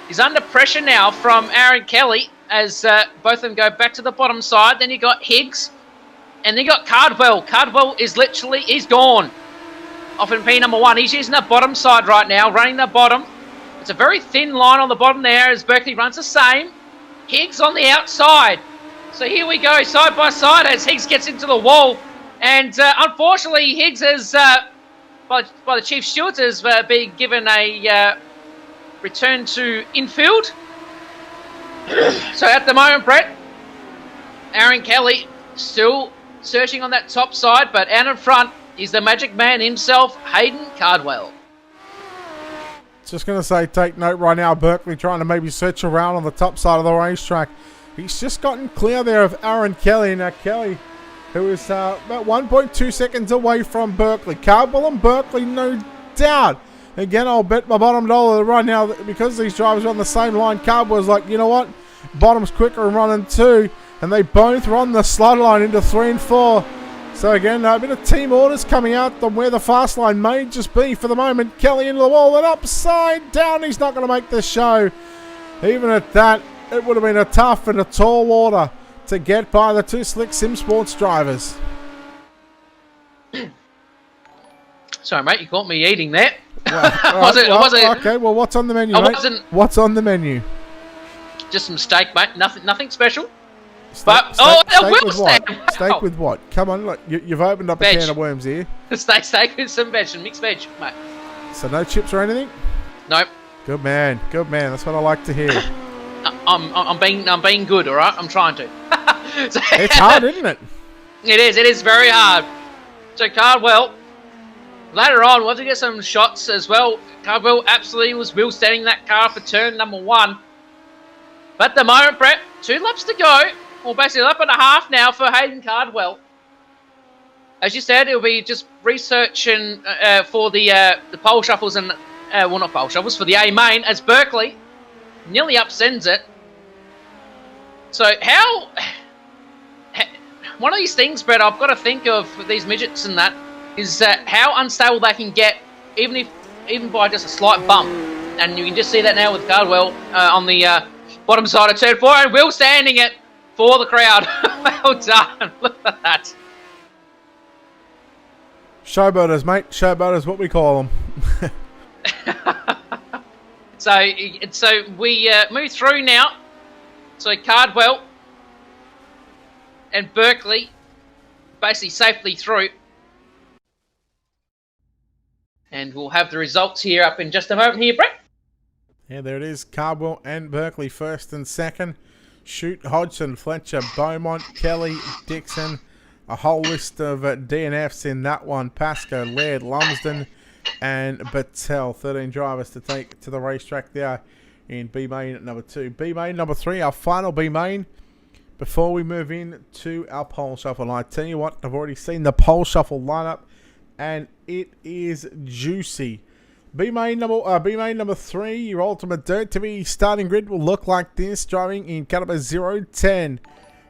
is under pressure now from Aaron Kelly as both of them go back to the bottom side. Then you got Higgs and then you got Cardwell. Cardwell is he's gone off in P number 1. He's using the bottom side right now, running the bottom. It's a very thin line on the bottom there as Berkeley runs the same. Higgs on the outside. So here we go, side by side as Higgs gets into the wall. And unfortunately, Higgs has, by the Chief Stewards, has been given a return to infield. So at the moment, Brett, Aaron Kelly still searching on that top side, but out in front is the Magic Man himself, Hayden Cardwell. Just going to say, take note right now, Berkeley trying to maybe search around on the top side of the racetrack. He's just gotten clear there of Aaron Kelly. Now Kelly, who is about 1.2 seconds away from Berkeley. Cardwell and Berkeley, no doubt. Again, I'll bet my bottom dollar right now that because these drivers are on the same line, Cardwell's like, you know what? Bottom's quicker and running 2. And they both run the slot line into 3 and 4. So again, a bit of team orders coming out on where the fast line may just be for the moment. Kelly into the wall and upside down. He's not going to make the show. Even at that, it would have been a tough and a tall order to get by the 2 Slick Sim Sports drivers. Sorry, mate, you caught me eating that. Well, okay, well, what's on the menu, mate? What's on the menu? Just some steak, mate. Nothing special. Steak with what? Steak with what? Come on, look, you've opened up a can of worms here. Steak with some veg, and mixed veg, mate. So no chips or anything? Nope. Good man. That's what I like to hear. I'm being good, all right. I'm trying to. It's hard, isn't it? It is very hard. So Cardwell, later on, we'll have to get some shots as well. Cardwell absolutely was wheel standing that car for turn number 1. But at the moment, Brett, 2 laps to go. Well, basically a lap and a half now for Hayden Cardwell. As you said, it'll be just researching for the pole shuffles and well, not pole shuffles, for the A main as Berkeley nearly upsends it. So how one of these things, Brett, I've got to think of with these midgets and that is how unstable they can get, even by just a slight bump. And you can just see that now with Cardwell on the bottom side of turn 4, and Will standing it for the crowd. Well done. Look at that. Showboaters, mate. Showboaters, what we call them. So we move through now. So Cardwell and Berkeley basically safely through. And we'll have the results here up in just a moment here, Brett. Yeah, there it is. Cardwell and Berkeley first and second. Shoot, Hodgson, Fletcher, Beaumont, Kelly, Dixon. A whole list of DNFs in that one. Pascoe, Laird, Lumsden, and Battelle. 13 drivers to take to the racetrack there in B main at number 2. B main number 3, our final B main. Before we move in to our pole shuffle, I tell you what, I've already seen the pole shuffle lineup, and it is juicy. B main number 3, your ultimate Dirt TV starting grid will look like this, driving in caliber 010.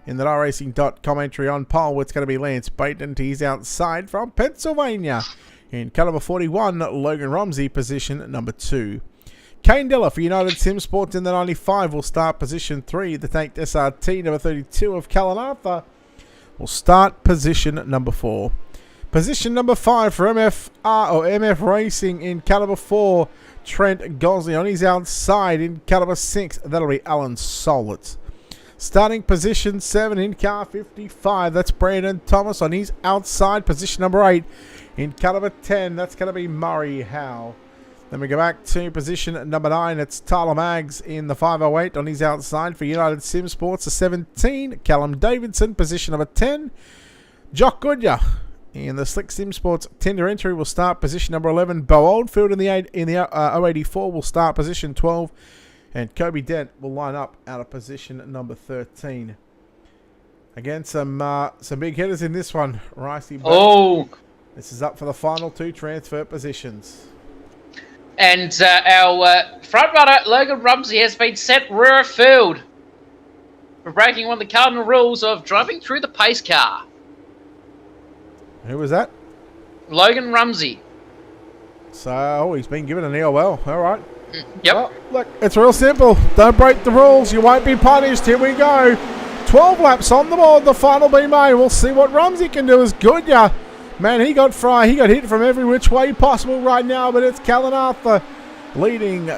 In the iRacing.com entry on pole, it's going to be Lance Baton. He's outside from Pennsylvania. In caliber 41, Logan Rumsey, position number 2. Kane Diller for United Sim Sports in the 95 will start position 3. The Tank SRT number 32 of Callan Arthur will start position number 4. Position number 5 for MF Racing in caliber 4, Trent Gosley. On his outside in caliber 6, that'll be Alan Solitz. Starting position 7 in car 55, that's Brandon Thomas. On his outside, position number 8 in caliber 10, that's going to be Murray Howe. Then we go back to position number 9, it's Tyler Maggs in the 508. On his outside for United Sim Sports, the 17, Callum Davidson, position number 10. Jock Goodyear in the Slick Sim Sports tender entry will start position number 11. Bo Oldfield in the 084 will start position 12. And Kobe Dent will line up out of position number 13. Again, some big hitters in this one. Ricey. Oh. This is up for the final 2 transfer positions. And our front runner, Logan Rumsey, has been sent rear field for breaking one of the cardinal rules of driving through the pace car. Who was that? Logan Rumsey. So, he's been given an EOL. All right. Yep. Well, look, it's real simple. Don't break the rules. You won't be punished. Here we go. 12 laps on the board. The final B main. We'll see what Rumsey can do. Is good, yeah. Man, he got fried. He got hit from every which way possible right now, but it's Callan Arthur leading.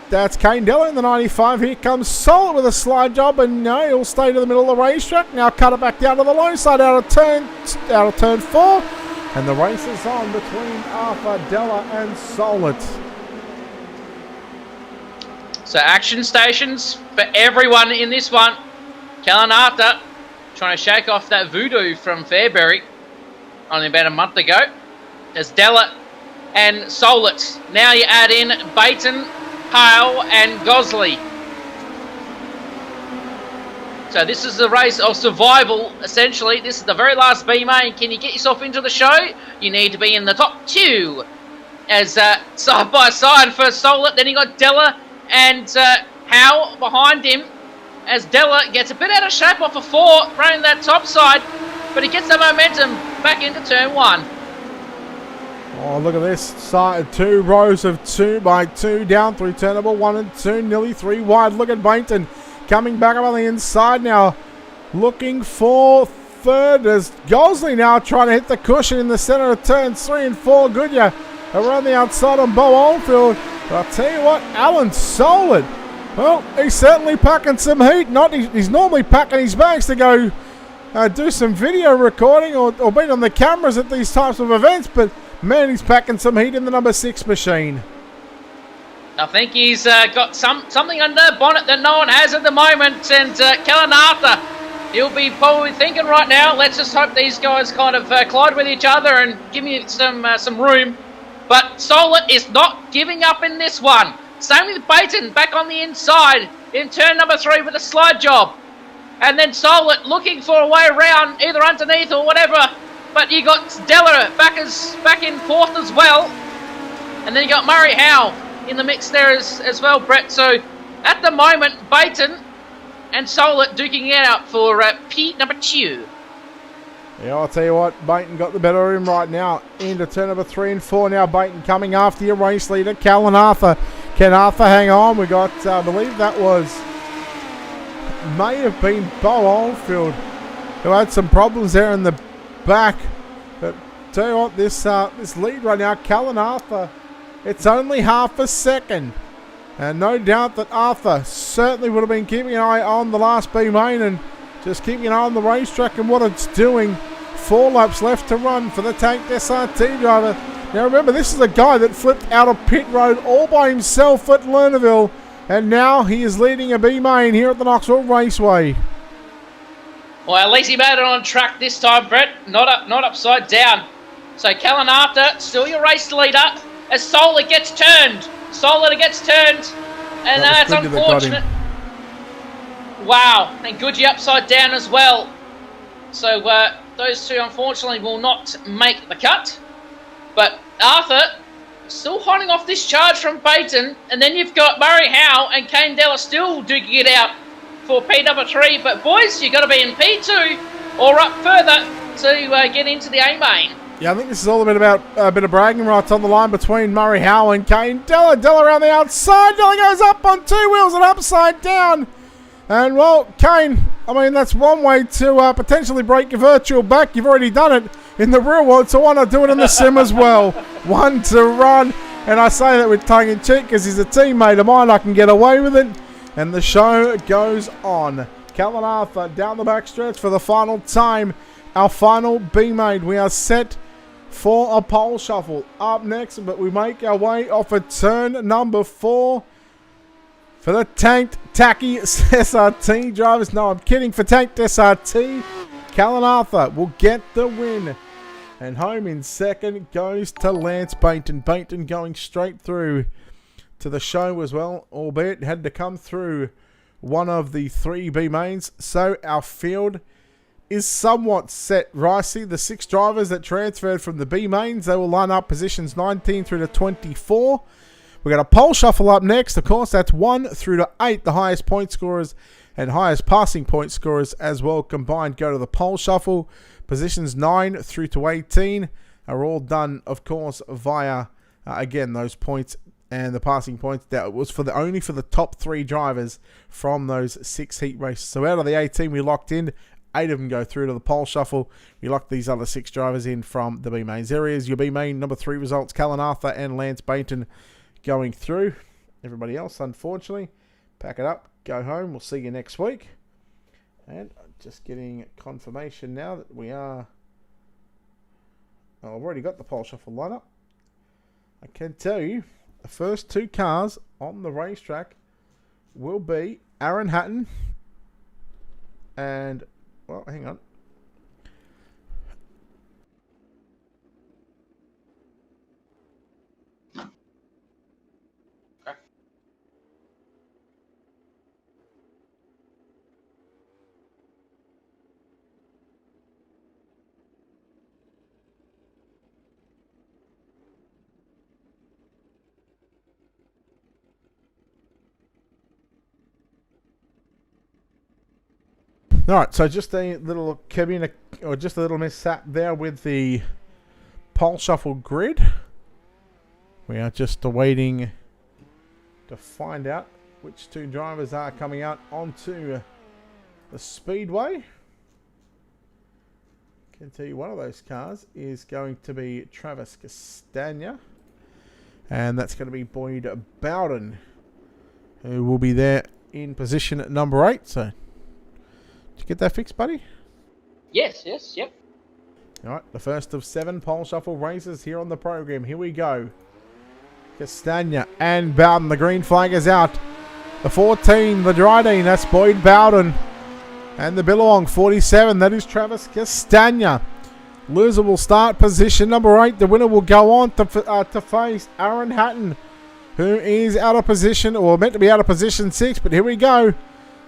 That's Kane Della in the 95. Here comes Solid with a slide job, and no, he'll stay to the middle of the racetrack. Now cut it back down to the low side out of turn 4. And the race is on between Arthur, Della, and Solid. So action stations for everyone in this one. Callan Arthur trying to shake off that voodoo from Fairbury only about a month ago. There's Della and Solitz. Now you add in Baton, Hale and Gosley. So this is the race of survival, essentially. This is the very last B main. Can you get yourself into the show? You need to be in the top 2. As side by side for Solid. Then you got Della and Howe behind him as Della gets a bit out of shape off a 4, running that top side, but he gets the momentum back into turn 1. Oh, look at this. Side 2 rows of 2 by 2 down through turn number 1 and 2, nearly 3 wide. Look at Bainton coming back up on the inside now, looking for third as Gosley now trying to hit the cushion in the center of turns 3 and 4. Goodyear around the outside on Bo Oldfield. But I'll tell you what, Alan Solid, well, he's certainly packing some heat. He's normally packing his bags to go do some video recording or being on the cameras at these types of events, but man, he's packing some heat in the number 6 machine. I think he's got something under the bonnet that no one has at the moment, and Callan Arthur, he'll be probably thinking right now, let's just hope these guys kind of collide with each other and give me some room. But Solid is not giving up in this one. Same with Baton back on the inside in turn number 3 with a slide job. And then Solid looking for a way around, either underneath or whatever. But you got Della back in 4th as well. And then you got Murray Howe in the mix there as well, Brett. So at the moment, Baton and Solid duking it out for P number 2. Yeah, I'll tell you what, Baton got the better of him right now. Into turn number 3 and 4 now. Baton coming after your race leader, Callan Arthur. Can Arthur hang on? We got, I believe that was may have been Bo Oldfield, who had some problems there in the back. But tell you what, this lead right now, Callan Arthur, it's only half a second. And no doubt that Arthur certainly would have been keeping an eye on the last B main and just keeping an eye on the racetrack and what it's doing. 4 laps left to run for the tanked SRT driver. Now remember, this is a guy that flipped out of pit road all by himself at Lernerville. And now he is leading a B main here at the Knoxville Raceway. Well, at least he made it on track this time, Brett. Not upside down. So Callan Arthur, still your race leader, as Solar gets turned. And that's unfortunate. Wow, and Goodgie upside down as well. So those two unfortunately will not make the cut. But Arthur still holding off this charge from Peyton, and then you've got Murray Howe and Kane Della still duking it out for P3. But boys, you've got to be in P2 or up further to get into the A main. Yeah, I think this is all a bit about a bit of bragging rights on the line between Murray Howe and Kane Della. Della around the outside. Della goes up on 2 wheels and upside down. And, well, Kane, I mean, that's one way to potentially break your virtual back. You've already done it in the real world, so why not do it in the sim as well? 1 to run. And I say that with tongue-in-cheek because he's a teammate of mine. I can get away with it. And the show goes on. Callan Arthur down the backstretch for the final time. Our final B main. We are set for a pole shuffle up next, but we make our way off a turn number 4 for the tanked tacky SRT drivers. No, I'm kidding. For tanked SRT, Callan Arthur will get the win, and home in second goes to Lance Bainton. Bainton going straight through to the show as well, albeit had to come through one of the 3 B mains. So our field is somewhat set. Ricey, the 6 drivers that transferred from the B mains, they will line up positions 19 through to 24. We've got a pole shuffle up next. Of course, that's 1 through to 8, the highest point scorers and highest passing point scorers as well combined go to the pole shuffle. Positions 9 through to 18 are all done, of course, via, again, those points and the passing points. That was only for the top 3 drivers from those 6 heat races. So out of the 18 we locked in, 8 of them go through to the pole shuffle. We locked these other 6 drivers in from the B mains. There is your B main number 3 results. Callan Arthur and Lance Bainton going through. Everybody else, unfortunately, pack it up, go home. We'll see you next week. And just getting confirmation now that we are... Oh, I've already got the pole shuffle lineup. I can tell you the first 2 cars on the racetrack will be Aaron Hatton and... Well, hang on. Alright, so just a little just a little mishap there with the pole shuffle grid. We are just awaiting to find out which 2 drivers are coming out onto the speedway. I can tell you one of those cars is going to be Travis Castagna, and that's going to be Boyd Bowden, who will be there in position at number 8. So did you get that fixed, buddy? Yes, yep. Alright, the first of 7 pole shuffle races here on the program. Here we go. Castagna and Bowden. The green flag is out. The 14, the Dryden, that's Boyd Bowden. And the Billabong 47, that is Travis Castagna. Loser will start position number 8. The winner will go on to face Aaron Hatton, who is out of position, or meant to be out of position 6, but here we go.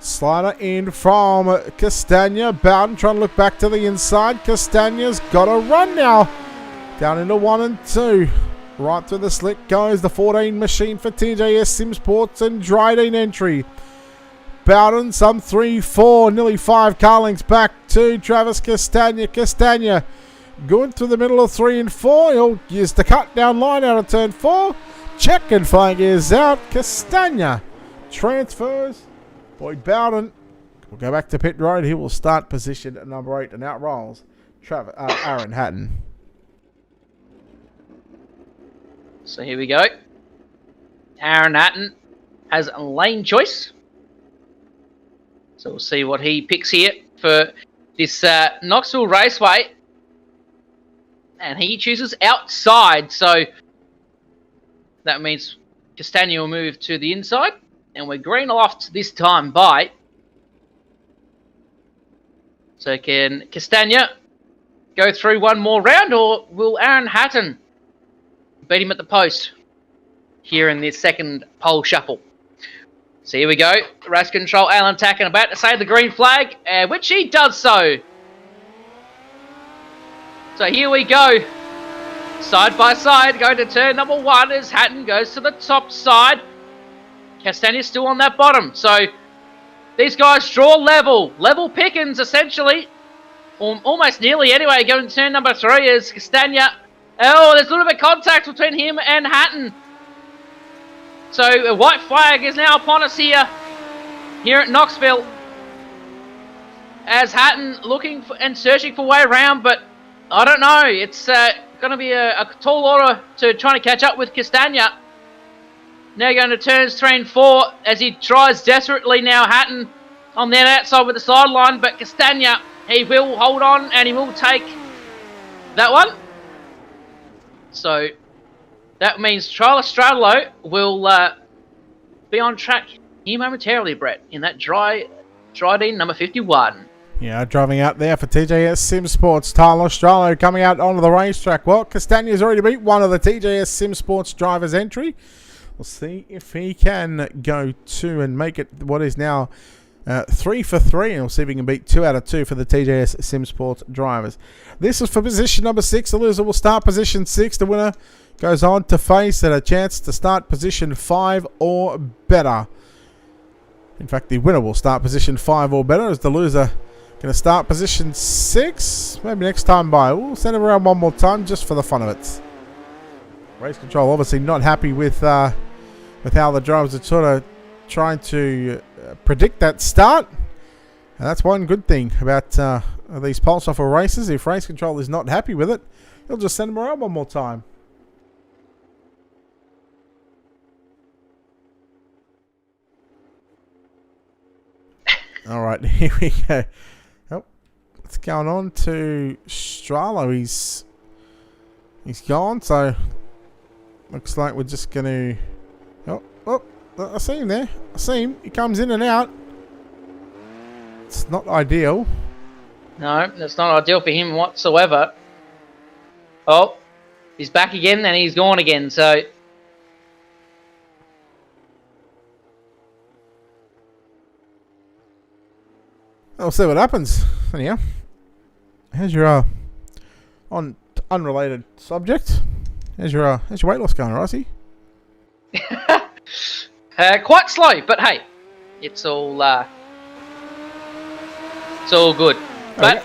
Slider in from Castagna. Bowden trying to look back to the inside. Castagna's got a run now. Down into 1 and 2. Right through the slick goes the 14 machine for TJS Simsports and Dryden entry. Bowden some 3-4, nearly 5 car lengths back to Travis Castagna. Castagna good through the middle of 3 and 4. He'll use the cut down line out of turn 4. Checkered flag is out. Castagna transfers. Boyd Bowden We'll go back to pit road. He will start position at number 8 and out rolls Aaron Hatton. So here we go. Aaron Hatton has a lane choice. So we'll see what he picks here for this Knoxville Raceway. And he chooses outside. So that means Castagna will move to the inside. And we're green aloft this time by. So can Castagna go through one more round, or will Aaron Hatton beat him at the post here in this second pole shuffle? So here we go. Race control, Alan Tacken about to say the green flag, which he does so. So here we go. Side by side, going to turn number 1 as Hatton goes to the top side. Castagna's still on that bottom. So these guys draw level. Level pickings, essentially. Almost nearly anyway, going to turn number 3 as Castagna. Oh, there's a little bit of contact between him and Hatton. So a white flag is now upon us here at Knoxville. As Hatton looking for, and searching for a way around, but I don't know. It's going to be a tall order to trying to catch up with Castagna. Now going to turns 3 and 4 as he tries desperately now. Hatton on that outside with the sideline, but Castagna, he will hold on and he will take that one. So that means Charles Stradlo will be on track here momentarily, Brett, in that dry D number 51. Yeah, driving out there for TJS Sim Sports, Tyler Stralo coming out onto the racetrack. Well, Castagna's already beat one of the TJS Sim Sports drivers' entry. We'll see if he can go 2 and make it what is now 3 for 3, and we'll see if he can beat 2 out of 2 for the TJS Sim Sports drivers. This is for position number 6. The loser will start position 6. The winner goes on to face at a chance to start position 5 or better. In fact, the winner will start position 5 or better, as the loser going to start position 6. Maybe next time by. We'll send him around one more time just for the fun of it. Race control obviously not happy with how the drivers are sort of trying to predict that start. And that's one good thing about these pole shuffle races. If race control is not happy with it, he'll just send them around one more time. All right, here we go. Oh, what's going on to Stralo? He's gone, so looks like we're just going to... Oh, I see him there. I see him. He comes in and out. It's not ideal. No, that's not ideal for him whatsoever. Oh, he's back again and he's gone again, so... We'll see what happens. Anyhow, how's your on unrelated subject? How's your weight loss going, Rossi? Quite slow, but hey, it's all good. But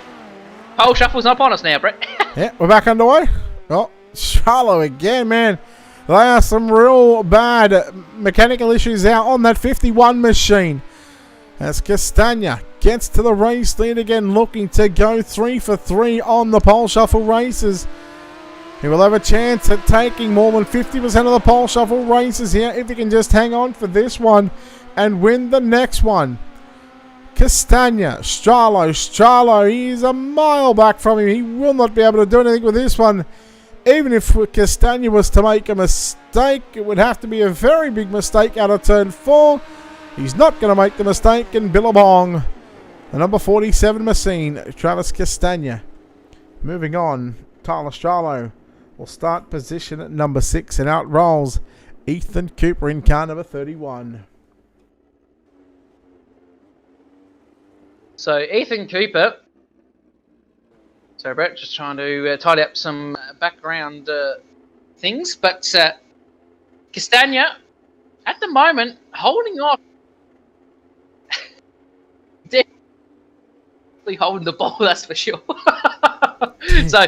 pole shuffle's up on us now, Brett. Yeah, we're back underway. Oh, Charlo again, man. There are some real bad mechanical issues out on that 51 machine. As Castagna gets to the race lead again, looking to go 3 for 3 on the pole shuffle races. He will have a chance at taking more than 50% of the pole shuffle races here if he can just hang on for this one and win the next one. Castagna, Stralo, he's a mile back from him. He will not be able to do anything with this one. Even if Castagna was to make a mistake, it would have to be a very big mistake out of turn 4. He's not going to make the mistake in Billabong. The number 47 machine, Travis Castagna. Moving on, Tyler Stralo will start position at number 6 and out rolls Ethan Cooper in car number 31. So Ethan Cooper. So Brett, just trying to tidy up some background things, but Castagna at the moment holding off. Definitely holding the ball, that's for sure. So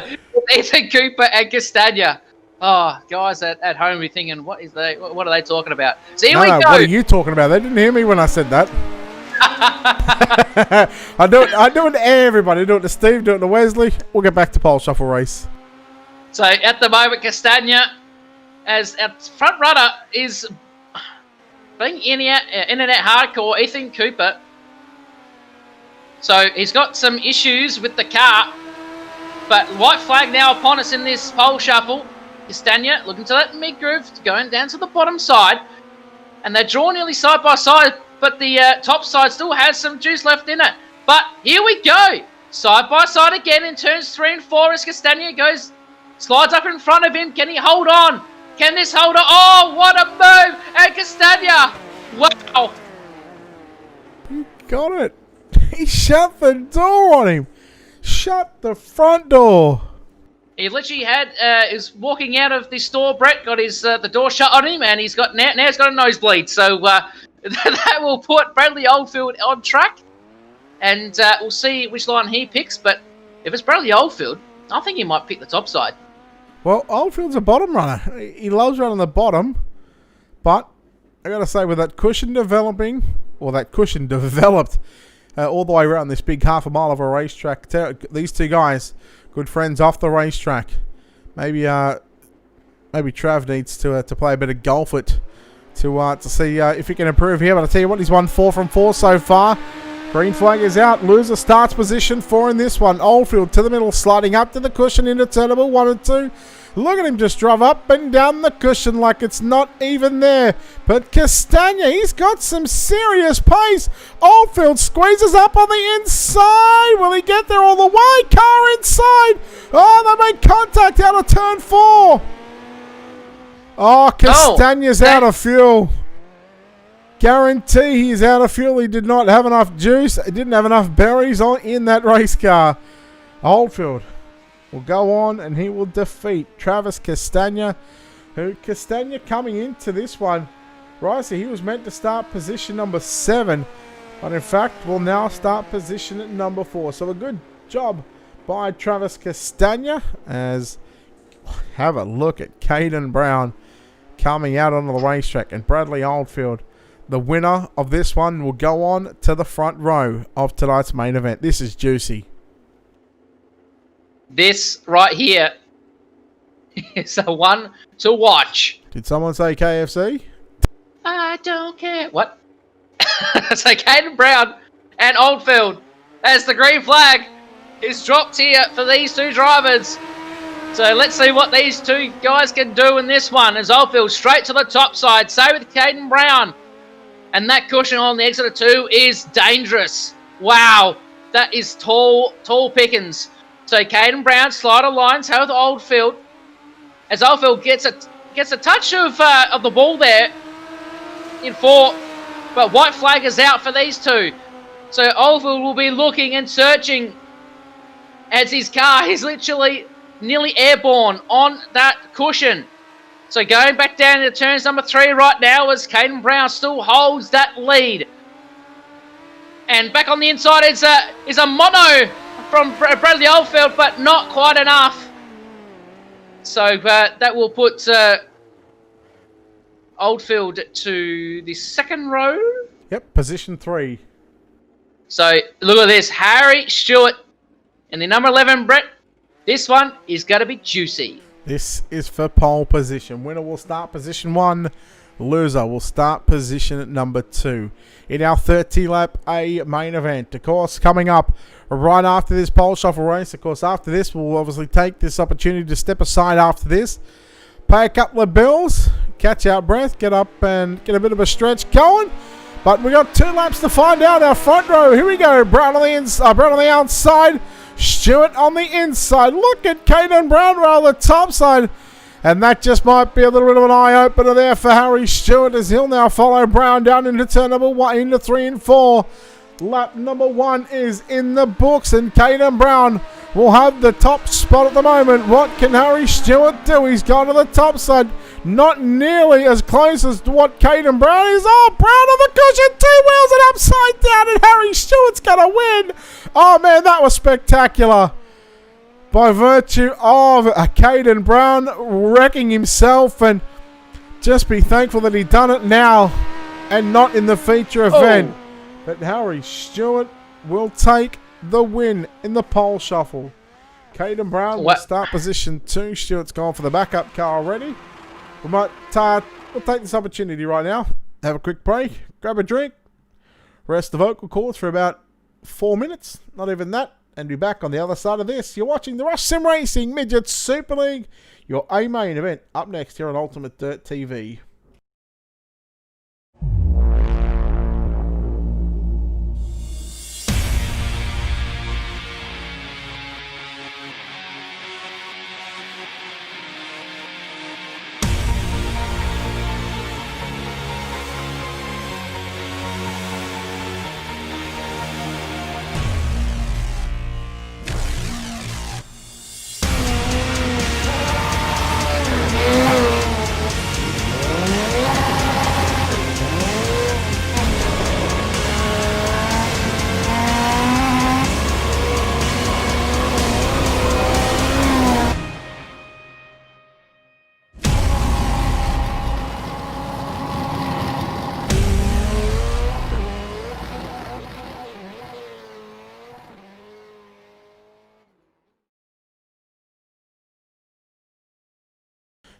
Ethan Cooper and Castagna. Oh, guys at home be thinking, what are they talking about? So here we go. What are you talking about? They didn't hear me when I said that. I do it to everybody. I do it to Steve, do it to Wesley. We'll get back to pole shuffle race. So at the moment, Castagna, as our front runner, is being in and out hardcore, Ethan Cooper. So he's got some issues with the car. But white flag now upon us in this pole shuffle. Castagna looking to that mid groove, going down to the bottom side. And they draw nearly side by side, but the top side still has some juice left in it. But here we go. Side by side again in turns 3 and 4 as Castagna slides up in front of him. Can he hold on? Can this hold on? Oh, what a move! And Castagna! Wow! You got it. He shut the door on him. Shut the front door. He literally is walking out of the store. Brett got his the door shut on him, and now he's got a nosebleed. So that will put Bradley Oldfield on track, and we'll see which line he picks. But if it's Bradley Oldfield, I think he might pick the top side. Well, Oldfield's a bottom runner. He loves running the bottom, but I got to say, with that cushion developed all the way around this big half a mile of a racetrack, these two guys, good friends off the racetrack. Maybe Trav needs to play a bit of golf to see if he can improve here. But I tell you what, he's won 4 from 4 so far. Green flag is out. Loser starts position 4 in this one. Oldfield to the middle, sliding up to the cushion into turn number 1 and 2. Look at him just drive up and down the cushion like it's not even there. But Castagna, he's got some serious pace. Oldfield squeezes up on the inside. Will he get there all the way? Car inside. Oh, they made contact out of turn 4. Oh, Castagna's out of fuel. Guarantee he's out of fuel. He did not have enough juice. He didn't have enough berries in that race car. Oldfield will go on and he will defeat Travis Castagna. Castagna coming into this one, Ricey, he was meant to start position number 7, but in fact will now start position at number 4. So a good job by Travis Castagna. As have a look at Caden Brown coming out onto the racetrack, and Bradley Oldfield, the winner of this one, will go on to the front row of tonight's main event. This is juicy. This right here is a one to watch. Did someone say KFC? I don't care. What? So Caden Brown and Oldfield, as the green flag is dropped here for these two drivers. So let's see what these two guys can do in this one. As Oldfield straight to the top side. So with Caden Brown. And that cushion on the exit of 2 is dangerous. Wow. That is tall pickings. So Caden Brown slider lines with Oldfield. As Oldfield gets a touch of the ball there in 4. But white flag is out for these two. So Oldfield will be looking and searching as his car is literally nearly airborne on that cushion. So going back down to turns number 3 right now as Caden Brown still holds that lead. And back on the inside is a mono from Bradley Oldfield, but not quite enough. So that will put Oldfield to the second row. Yep, position 3. So look at this. Harry Stewart and the number 11, Brett. This one is going to be juicy. This is for pole position. Winner will start position 1. Loser will start position at number 2. In our 30-lap A main event. Of course, coming up right after this pole shuffle race. Of course, after this, we'll obviously take this opportunity to step aside after this. Pay a couple of bills. Catch our breath. Get up and get a bit of a stretch going. But we got 2 laps to find out our front row. Here we go. Brown on the outside. Stewart on the inside. Look at Caden Brown on the top side. And that just might be a little bit of an eye-opener there for Harry Stewart, as he'll now follow Brown down into turn number 1, into 3 and 4. Lap number 1 is in the books, and Caden Brown will have the top spot at the moment. What can Harry Stewart do? He's gone to the top side. Not nearly as close as to what Caden Brown is. Oh, Brown on the cushion, 2 wheels and upside down, and Harry Stewart's going to win. Oh, man, that was spectacular. By virtue of Caden Brown wrecking himself, and just be thankful that he done it now and not in the feature event. But Harry Stewart will take the win in the pole shuffle. Caden Brown will start position 2. Stewart's gone for the backup car already. We'll take this opportunity right now. Have a quick break. Grab a drink. Rest the vocal cords for about 4 minutes. Not even that. And be back on the other side of this. You're watching the Rush Sim Racing Midget Super League. Your A-main event up next here on Ultimate Dirt TV.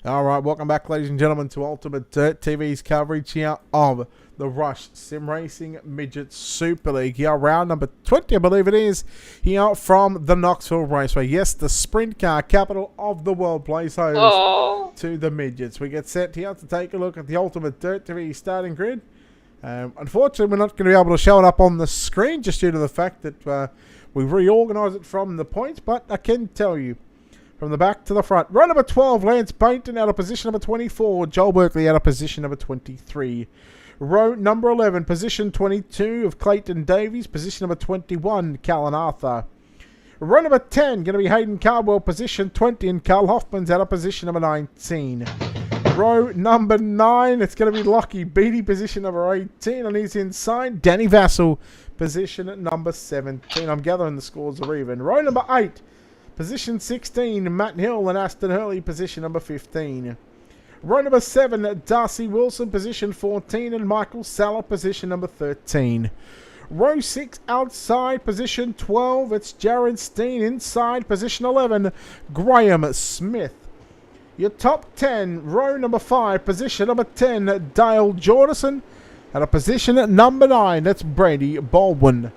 Alright, welcome back, ladies and gentlemen, to Ultimate Dirt TV's coverage here of the Rush Sim Racing Midget Super League. Here, round number 20, I believe it is, here from the Knoxville Raceway. Yes, the sprint car capital of the world plays host to the Midgets. We get set here to take a look at the Ultimate Dirt TV starting grid. Unfortunately, we're not going to be able to show it up on the screen just due to the fact that we've reorganised it from the points, but I can tell you, from the back to the front. Row number 12, Lance Bainton out of position number 24. Joel Berkeley out of position number 23. Row number 11, position 22 of Clayton Davies. Position number 21, Callan Arthur. Row number 10, going to be Hayden Cardwell, position 20. And Carl Hoffman's out of position number 19. Row number 9, it's going to be Lockie Beatty, position number 18. On his inside, Danny Vassell, position at number 17. I'm gathering the scores are even. Row number 8. Position 16, Matt Hill and Aston Hurley, position number 15. Row number 7, Darcy Wilson, position 14, and Michael Saller, position number 13. Row 6, outside, position 12, it's Jared Steen. Inside, position 11, Graham Smith. Your top 10, row number 5, position number 10, Dale Jordison. And a position at number 9, that's Brady Baldwin.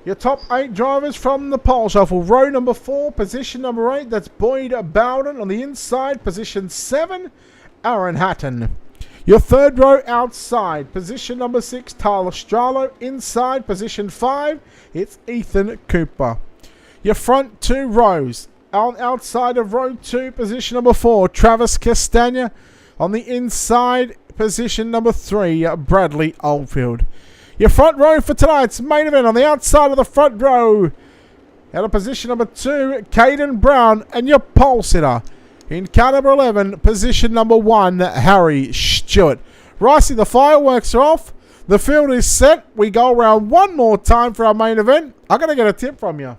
Your top 8 drivers from the pole shuffle. Row number 4, position number 8, that's Boyd Bowden. On the inside, position 7, Aaron Hatton. Your third row outside, position number 6, Tyler Stralo. Inside, position 5, it's Ethan Cooper. Your front 2 rows. Outside of row 2, position number 4, Travis Castagna. On the inside, position number 3, Bradley Oldfield. Your front row for tonight's main event. On the outside of the front row, out of position number 2, Caden Brown. And your pole sitter in car number 11, position number 1, Harry Stewart. Ricey, the fireworks are off. The field is set. We go around one more time for our main event. I'm going to get a tip from you.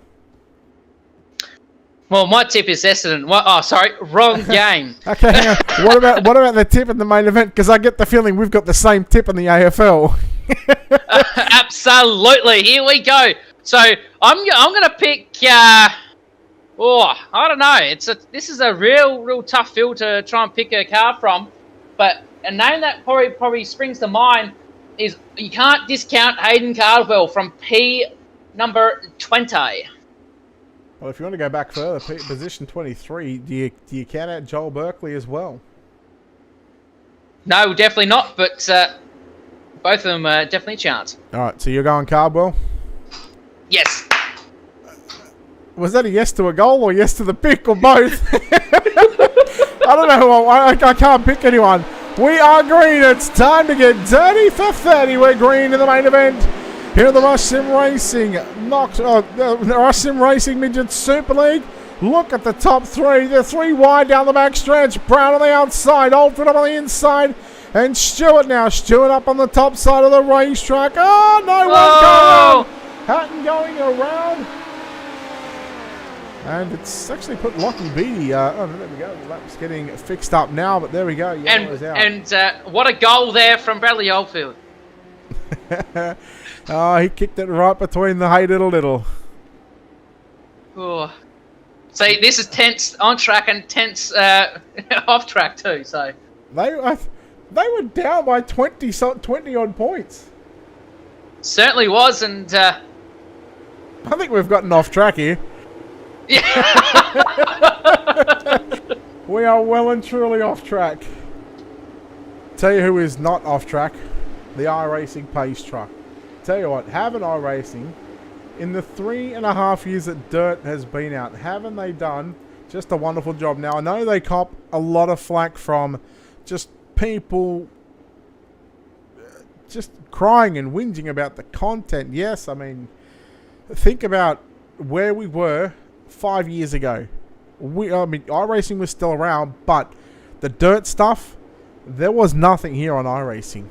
Well, my tip is Essendon. Oh, sorry, wrong game. Okay, hang on. What about the tip in the main event? Because I get the feeling we've got the same tip in the AFL. Absolutely. Here we go. So I'm going to pick. I don't know. This is a real tough field to try and pick a car from. But a name that probably springs to mind is you can't discount Hayden Cardwell from P number 20. Well, if you want to go back further, position 23, do you count out Joel Berkeley as well? No, definitely not, but both of them are definitely a chance. All right, so you're going Cardwell? Yes. Was that a yes to a goal or yes to the pick or both? I don't know. I can't pick anyone. We are green. It's time to get dirty for 30. We're green in the main event. Here at the Rush Sim Racing, the Rush Sim Racing Midget Super League. Look at the top 3. They're 3 wide down the back stretch. Brown on the outside, Oldford up on the inside, and Stewart now. Stewart up on the top side of the racetrack. Oh, no one going around. Hatton going around. And it's actually put Lockie Beatty. There we go. That's getting fixed up now, but there we go. And what a goal there from Bradley Oldfield. Oh, he kicked it right between the hey little. Oh. See, this is tense on track and tense off track too. So They were down by 20 odd points. certainly was, and I think we've gotten off track here. yeah. We are well and truly off track. Tell you who is not off track. The iRacing pace truck. Tell you what, haven't iRacing, in the 3.5 years that Dirt has been out, haven't they done just a wonderful job? Now, I know they cop a lot of flack from just people just crying and whinging about the content. Yes, I mean, think about where we were 5 years ago. I mean, iRacing was still around, but the Dirt stuff, there was nothing here on iRacing.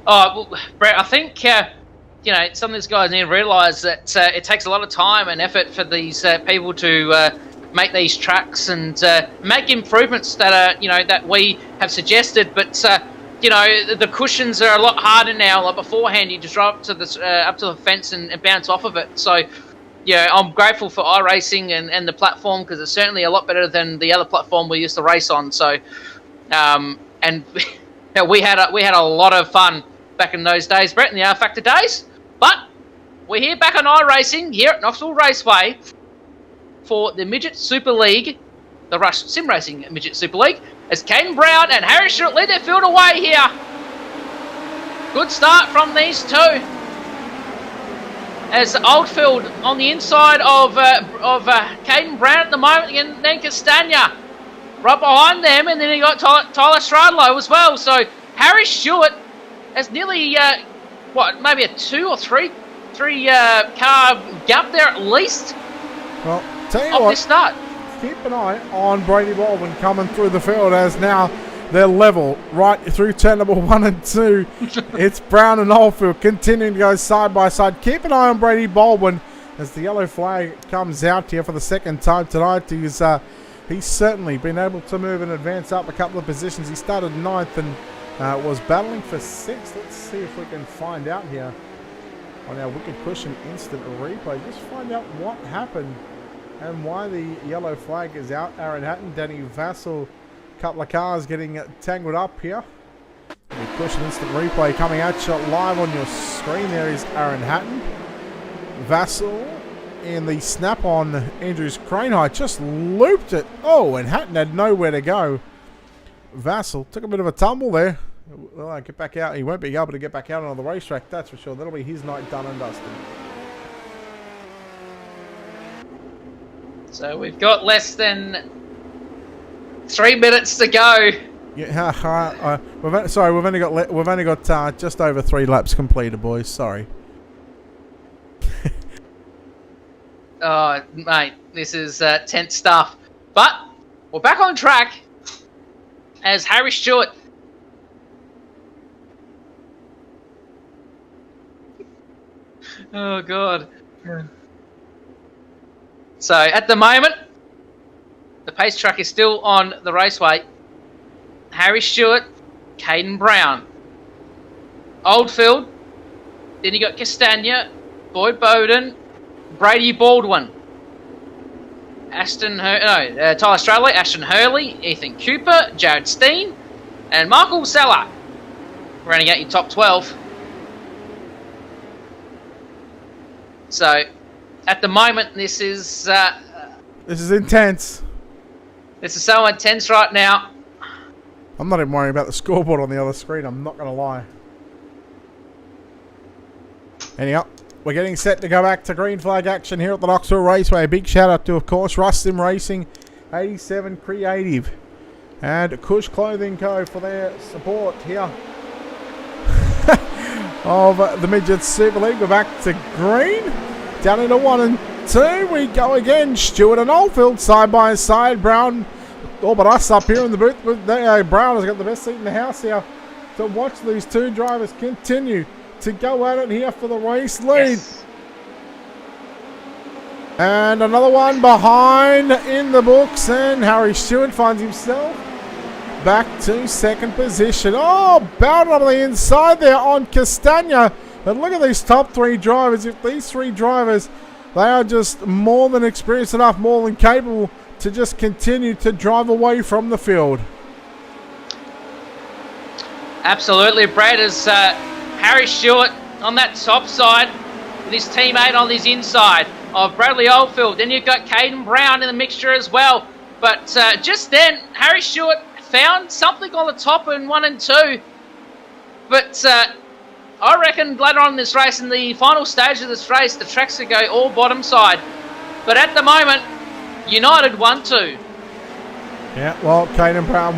Oh, well, Brett, I think some of these guys need to realise that it takes a lot of time and effort for these people to make these tracks and make improvements that are that we have suggested. But the cushions are a lot harder now. Like beforehand, you just drive up to the fence and bounce off of it. So yeah, I'm grateful for iRacing and the platform, because it's certainly a lot better than the other platform we used to race on. So and we had a lot of fun back in those days, Brett, in the R Factor days. But we're here back on iRacing here at Knoxville Raceway for the Midget Super League, the Rush Sim Racing Midget Super League, as Caden Brown and Harry Stewart lead their field away here. Good start from these two. As Oldfield on the inside of Caden Brown at the moment, and then Castagna right behind them, and then you got Tyler Stradlow as well. So Harry Stewart has nearly maybe a 2 or 3 car gap there at least. Well, tell you what, this start. Keep an eye on Brady Baldwin coming through the field, as now they're level right through turn number 1 and 2. It's Brown and Oldfield continuing to go side by side. Keep an eye on Brady Baldwin as the yellow flag comes out here for the second time tonight. He's certainly been able to move and advance up a couple of positions. He started 9th and was battling for 6th. Let's see if we can find out here on our Wicked Cushion instant replay. Just find out what happened and why the yellow flag is out. Aaron Hatton, Danny Vassell, couple of cars getting tangled up here. Wicked Cushion instant replay coming at you live on your screen. There is Aaron Hatton. Vassell in the snap on Andrews crane height just looped it. Oh, and Hatton had nowhere to go. Vassell took a bit of a tumble there. Well, get back out. He won't be able to get back out on the racetrack, that's for sure. That'll be his night done and dusted. So we've got less than 3 minutes to go. Yeah, we've only got just over 3 laps completed, boys. Sorry. Oh, mate, this is tense stuff. But we're back on track as Harry Stewart. Oh, God. So, at the moment, the pace track is still on the raceway. Harry Stewart, Caden Brown, Oldfield, then you got Castagna, Boyd Bowden, Brady Baldwin, Tyler Stradley, Ashton Hurley, Ethan Cooper, Jared Steen, and Michael Seller. Rounding out your top 12. So, at the moment, this is intense. This is so intense right now. I'm not even worrying about the scoreboard on the other screen, I'm not going to lie. Anyhow, we're getting set to go back to green flag action here at the Knoxville Raceway. A big shout out to, of course, Rush Sim Racing, 87 Creative, and Cush Clothing Co. for their support here of the Midget Super League. We're back to green. Down into 1 and 2. We go again. Stewart and Oldfield side by side. Brown, all but us up here in the booth. Brown has got the best seat in the house here to watch these two drivers continue to go at it here for the race lead. Yes. And another one behind in the books, and Harry Stewart finds himself back to second position. Oh, bound on the inside there on Castagna. But look at these top three drivers. If these three drivers, they are just more than experienced enough, more than capable to just continue to drive away from the field. Absolutely, Brad, as Harry Stewart on that top side with his teammate on his inside of Bradley Oldfield. Then you've got Caden Brown in the mixture as well. But just then, Harry Stewart found something on the top in 1 and 2. But I reckon later on in this race, in the final stage of this race, the track's going to go all bottom side. But at the moment, United 1-2. Yeah, well, Caden Brown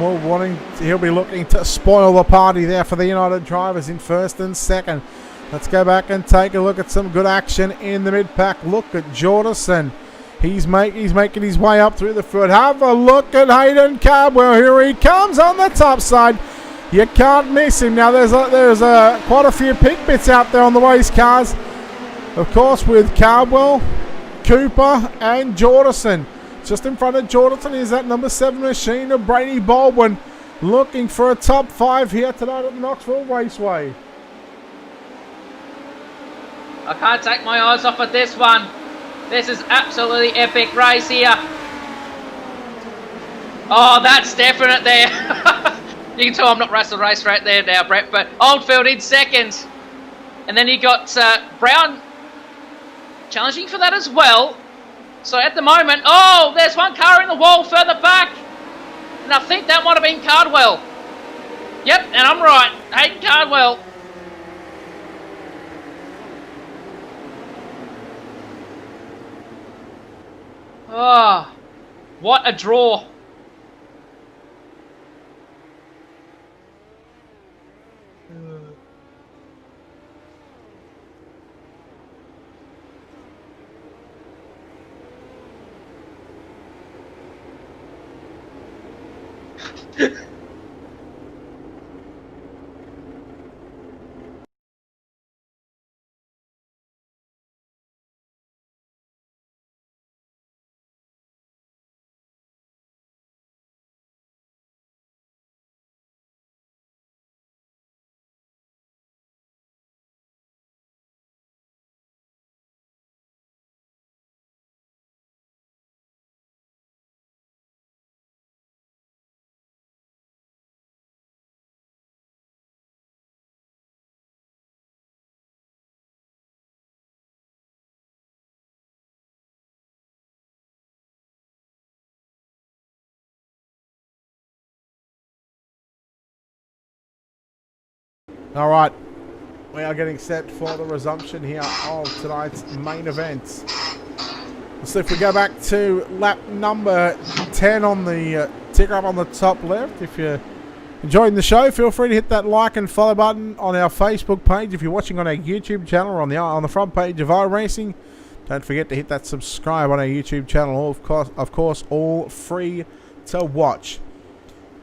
he'll be looking to spoil the party there for the United drivers in first and second. Let's go back and take a look at some good action in the mid-pack. Look at Jordison. He's making his way up through the field. Have a look at Hayden Cardwell. Here he comes on the top side. You can't miss him. Now there's quite a few peak bits out there on the race cars. Of course, with Cardwell, Cooper, and Jordison. Just in front of Jordison is that number 7 machine of Brady Baldwin, looking for a top 5 here tonight at the Knoxville Raceway. I can't take my eyes off of this one. This is absolutely epic race here. Oh, that's definite there. You can tell I'm not racing the race right there now, Brett. But Oldfield in second. And then you got Brown challenging for that as well. So at the moment, oh, there's one car in the wall further back. And I think that might have been Cardwell. Yep, and I'm right. Hayden Cardwell. Oh, what a draw. All right, we are getting set for the resumption here of tonight's main event. So if we go back to lap number 10 on the ticker up on the top left, if you're enjoying the show, feel free to hit that like and follow button on our Facebook page. If you're watching on our YouTube channel or on the front page of iRacing, don't forget to hit that subscribe on our YouTube channel. Of course, all free to watch.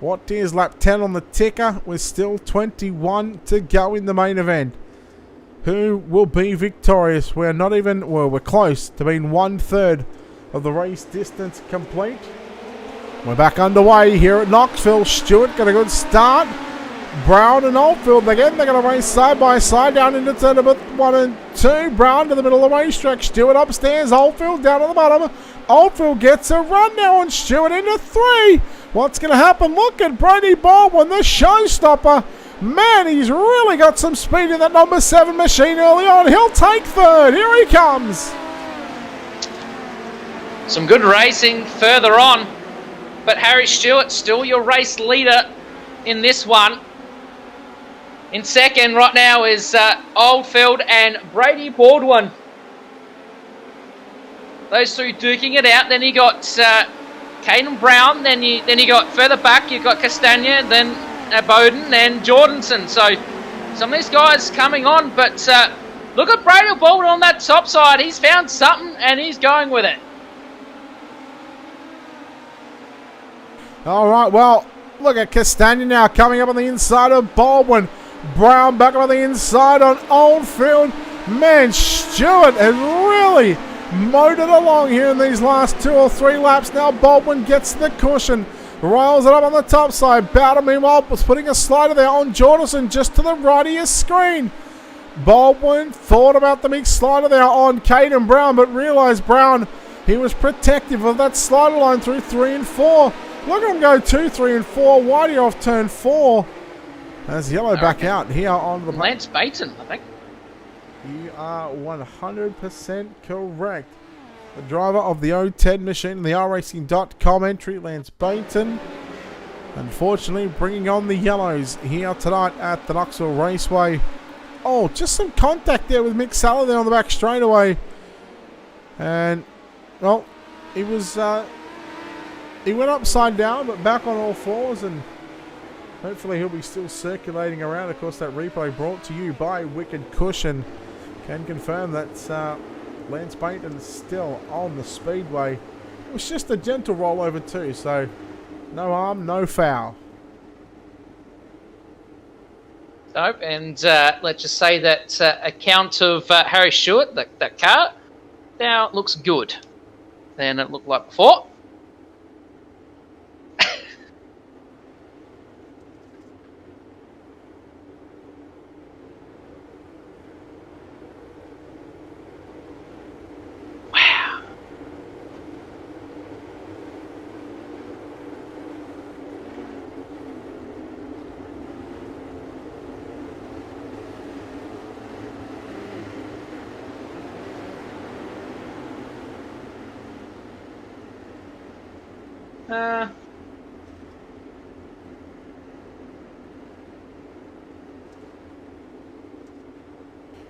What is lap 10 on the ticker with still 21 to go in the main event? Who will be victorious? We're close to being 1/3 of the race distance complete. We're back underway here at Knoxville. Stewart got a good start. Brown and Oldfield again. They're going to race side by side down into turn number 1 and 2. Brown to the middle of the racetrack. Stewart upstairs. Oldfield down at the bottom. Oldfield gets a run now on Stewart into 3. What's going to happen? Look at Brady Baldwin, the showstopper. Man, he's really got some speed in that number 7 machine early on. He'll take 3rd. Here he comes. Some good racing further on. But Harry Stewart still your race leader in this one. In second right now is Oldfield and Brady Baldwin. Those two duking it out. Then you got Caden Brown. Then you got further back. You got Castagna. Then Bowden and Jordanson. So some of these guys coming on. But look at Brady Baldwin on that top side. He's found something and he's going with it. All right. Well, look at Castagna now coming up on the inside of Baldwin. Brown back on the inside on Oldfield. Man, Stewart has really motored along here in these last 2 or 3 laps. Now Baldwin gets the cushion. Rolls it up on the top side. Bowder, meanwhile, was putting a slider there on Jordanson just to the right of your screen. Baldwin thought about the big slider there on Caden Brown, but realised Brown, he was protective of that slider line through 3 and 4. Look at him go 2, 3 and 4. Whitey off turn 4. As Yellow back out here on the... Lance Baton, I think. You are 100% correct. The driver of the 010 machine, the rracing.com entry, Lance Baton. Unfortunately, bringing on the yellows here tonight at the Knoxville Raceway. Oh, just some contact there with Mick Saller there on the back straightaway. And, well, he was... he went upside down, but back on all fours, and hopefully he'll be still circulating around. Of course, that replay brought to you by Wicked Cushion can confirm that Lance Baton is still on the speedway. It was just a gentle rollover too, so no harm, no foul. So, and let's just say that account of Harry Stewart, that car, now looks good than it looked like before.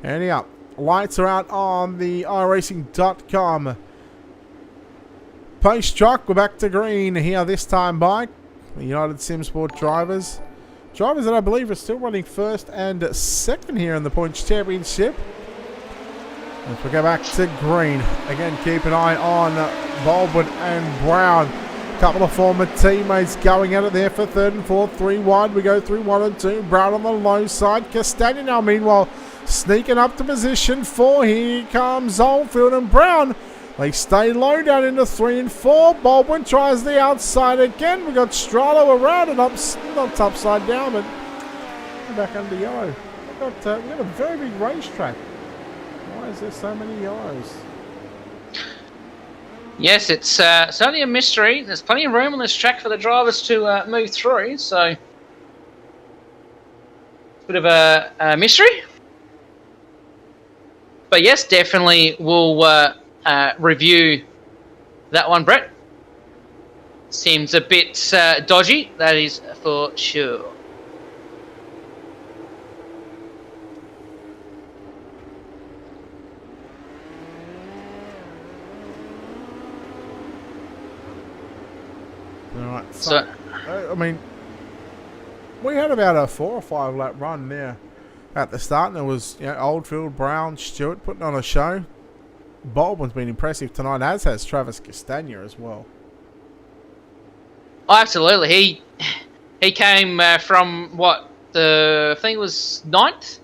Anyhow, lights are out on the iRacing.com post truck. We're back to green here this time by the United Simsport drivers. Drivers that I believe are still running first and second here in the points championship. As we go back to green, again keep an eye on Baldwin and Brown. Couple of former teammates going at it there for third and fourth. 3 wide, we go through 1 and 2. Brown on the low side. Castagna now meanwhile sneaking up to position 4. Here comes Oldfield and Brown. They stay low down into 3 and 4. Baldwin tries the outside again. We got Stralo around and up, not upside down, but back under yellow. We got a very big racetrack. Why is there so many yellows? Yes, it's certainly a mystery. There's plenty of room on this track for the drivers to move through, so bit of a mystery. But yes, definitely we'll review that one, Brett. Seems a bit dodgy, that is for sure. Alright, so I mean, we had about a 4 or 5 lap run there at the start, and it was Oldfield, Brown, Stewart putting on a show. Baldwin's been impressive tonight, as has Travis Castagna as well. Oh, absolutely. He came from what, I think it was 9th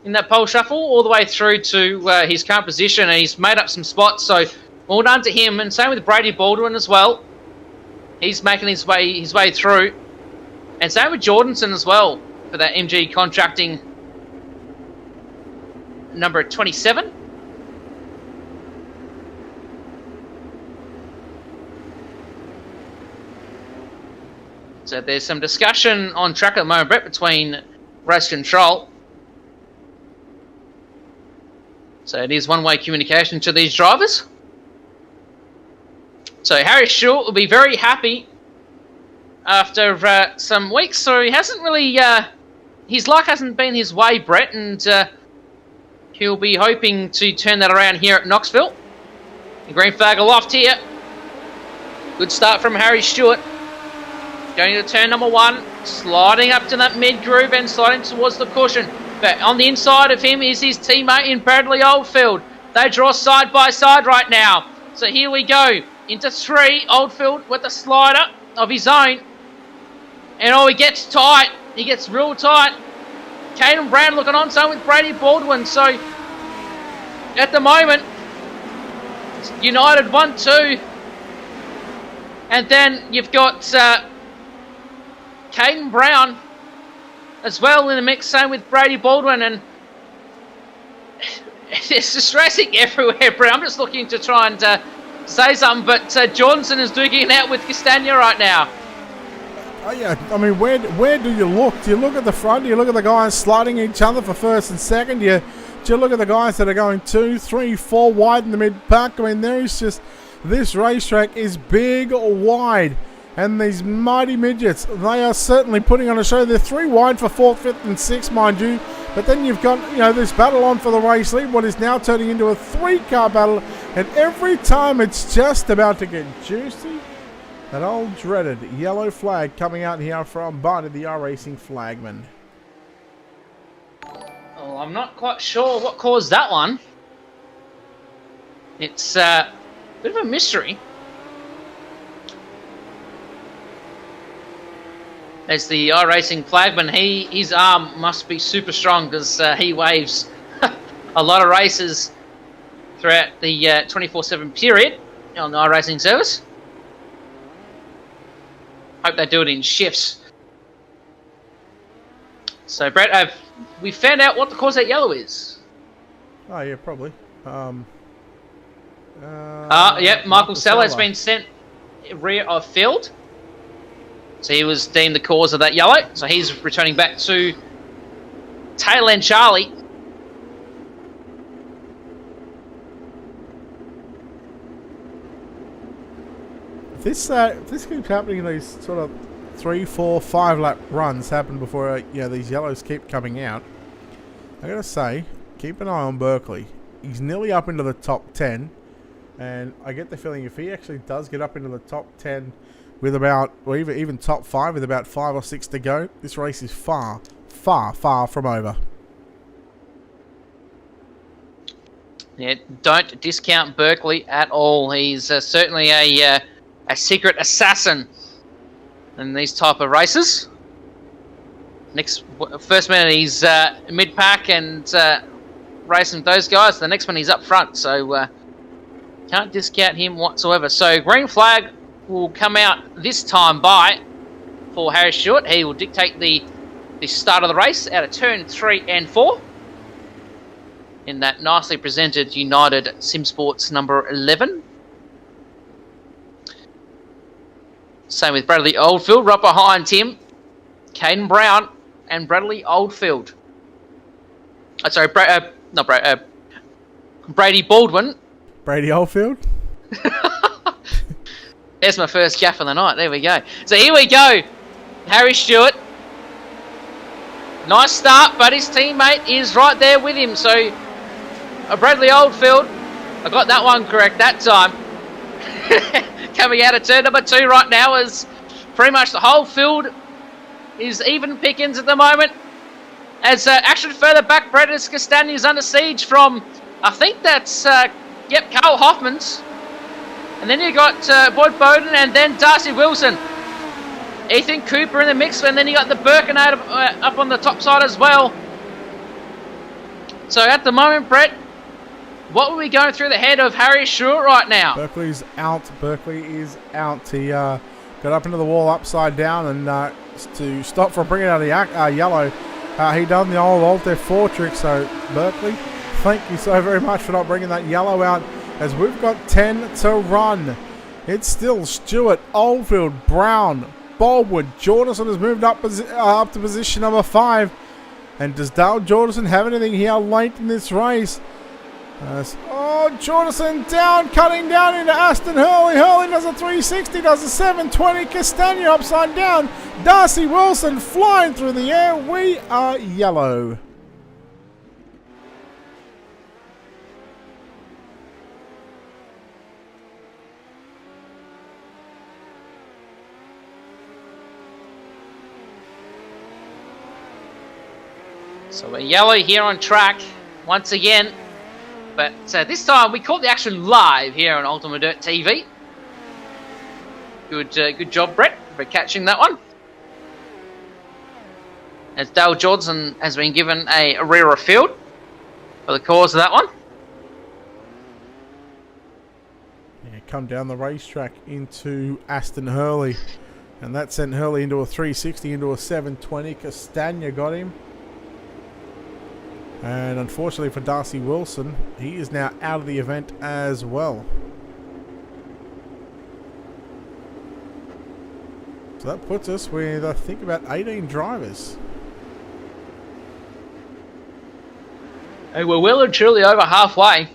in that pole shuffle, all the way through to his current position, and he's made up some spots. So well done to him, and same with Brady Baldwin as well. He's making his way through, and same with Jordanson as well for that MG Contracting number 27. So there's some discussion on track at the moment, Brett, between race control. So it is one-way communication to these drivers. So Harry Stewart will be very happy after some weeks. So he hasn't really, his luck hasn't been his way, Brett, and he'll be hoping to turn that around here at Knoxville. The green flag aloft here. Good start from Harry Stewart. Going to turn number 1, sliding up to that mid groove and sliding towards the cushion. But on the inside of him is his teammate in Bradley Oldfield. They draw side by side right now. So here we go. Into 3, Oldfield with a slider of his own. And oh, he gets tight. He gets real tight. Caden Brown looking on, so with Brady Baldwin. So at the moment, United 1-2. And then you've got Caden Brown as well in the mix, same with Brady Baldwin, and it's just racing everywhere, Brett. I'm just looking to try and say something, but Jordanson is duking it out with Castagna right now. Oh yeah, I mean, where do you look? Do you look at the front? Do you look at the guys sliding each other for first and second? Do you look at the guys that are going 2, 3, 4 wide in the mid-pack? I mean, there's just... This racetrack is big, wide, and these mighty midgets, they are certainly putting on a show. They're 3 wide for 4th, 5th, and 6th, mind you. But then you've got, this battle on for the race lead, what is now turning into a 3-car battle, and every time it's just about to get juicy. That old dreaded yellow flag coming out here from Barney, the R-Racing flagman. Well, I'm not quite sure what caused that one. It's a bit of a mystery. As the R-Racing flagman, his arm must be super strong because he waves a lot of races throughout the 24/7 period on the R-Racing service. Hope they do it in shifts. So, Brett, have we found out what the cause of that yellow is? Oh, yeah, probably. Yep, Michael Seller has been sent rear of field. So he was deemed the cause of that yellow. So he's returning back to tail end Charlie. If this keeps happening, these sort of 3, 4, 5 lap runs happen before these yellows keep coming out. I gotta say, keep an eye on Berkeley. He's nearly up into the top 10, and I get the feeling if he actually does get up into the top 10 with about, or even top 5 with about 5 or 6 to go, this race is far, far, far from over. Yeah, don't discount Berkeley at all. He's certainly a secret assassin in these type of races. First minute he's mid-pack and racing with those guys. The next one he's up front, so can't discount him whatsoever. So green flag will come out this time for Harry Stewart. He will dictate the start of the race out of turn 3 and 4 in that nicely presented United SimSports number 11. Same with Bradley Oldfield, right behind him, Caden Brown and Bradley Oldfield. Brady Baldwin. Brady Oldfield? There's my first gaff of the night. There we go. So here we go. Harry Stewart. Nice start, but his teammate is right there with him. So Bradley Oldfield, I got that one correct that time. Coming out of turn number 2 right now as pretty much the whole field is even pickings at the moment. As actually further back, Brett Castagna is under siege from, I think that's, Carl Hoffman's. And then you got Boyd Bowden and then Darcy Wilson. Ethan Cooper in the mix, and then you got the Birkenade up on the top side as well. So at the moment, Brett, what were we going through the head of Harry Stewart right now? Berkeley's out. Berkeley is out. He got up into the wall upside down, and to stop from bringing out a yellow, he done the old F4 trick. So Berkeley, thank you so very much for not bringing that yellow out, as we've got 10 to run. It's still Stewart, Oldfield, Brown, Baldwin. Jordison has moved up to position number 5. And does Dale Jordison have anything here late in this race? Jordison down, cutting down into Aston Hurley. Hurley does a 360, does a 720. Castagna upside down. Darcy Wilson flying through the air. We are yellow. So we're yellow here on track once again. But this time we caught the action live here on Ultimate Dirt TV. Good job, Brett, for catching that one. As Dale Jordison has been given a rear of field for the cause of that one. Yeah, come down the racetrack into Aston Hurley. And that sent Hurley into a 360, into a 720. Castagna got him. And unfortunately for Darcy Wilson, he is now out of the event as well. So that puts us with, I think, about 18 drivers. Hey, we're well and truly over halfway.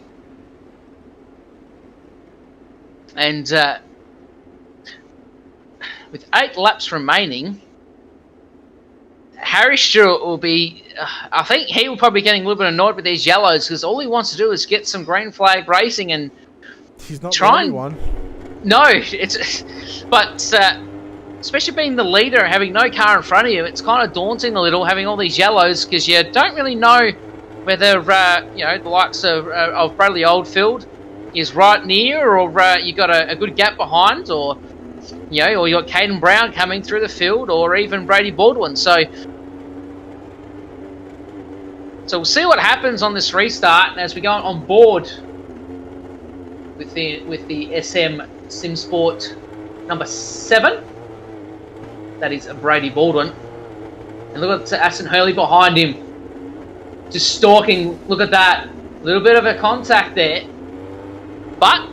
And with 8 laps remaining, Harry Stewart will be... I think he will probably be getting a little bit annoyed with these yellows because all he wants to do is get some green flag racing and he's not try the only one. No, it's... But especially being the leader and having no car in front of you, it's kind of daunting a little having all these yellows because you don't really know whether, you know, the likes of Bradley Oldfield is right near or you got a good gap behind or... You know, or you got Caden Brown coming through the field, or even Brady Baldwin. So we'll see what happens on this restart as we go on board with the SM Sim Sport number 7. That is Brady Baldwin, and look at Aston Hurley behind him, just stalking. Look at that, little bit of a contact there, but.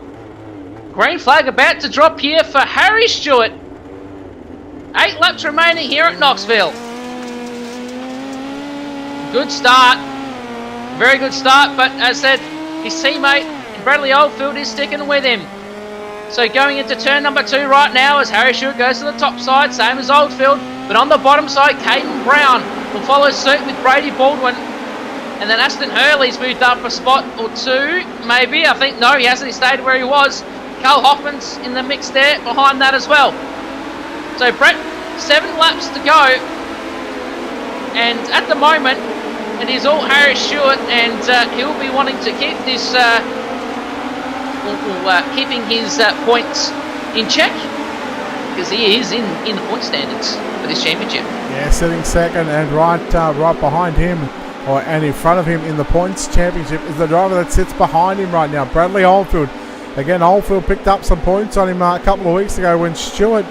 Green flag about to drop here for Harry Stewart. 8 laps remaining here at Knoxville. Good start. Very good start, but as I said, his teammate Bradley Oldfield is sticking with him. So going into turn number 2 right now as Harry Stewart goes to the top side, same as Oldfield, but on the bottom side, Caden Brown will follow suit with Brady Baldwin. And then Aston Hurley's moved up a spot or 2, maybe. I think, no, he hasn't. He stayed where he was. Carl Hoffman's in the mix there behind that as well. So Brett, 7 laps to go, and at the moment it is all Harry Stewart, and he'll be wanting to keep this, keeping his points in check because he is in the point standards for this championship. Yeah, sitting second, and right behind him, and in front of him in the points championship is the driver that sits behind him right now, Bradley Oldfield. Again, Oldfield picked up some points on him a couple of weeks ago when Stewart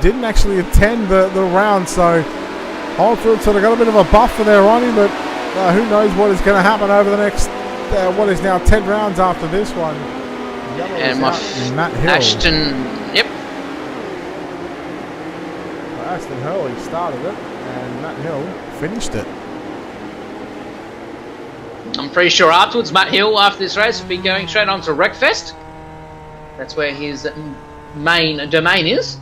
didn't actually attend the round. So Oldfield sort of got a bit of a buffer there on him, but who knows what is going to happen over the next, what is now 10 rounds after this one. And Matt Hill. Ashton, yep. Aston Hurley started it, and Matt Hill finished it. I'm pretty sure afterwards, Matt Hill, after this race, will be going straight on to Wreckfest. That's where his main domain is.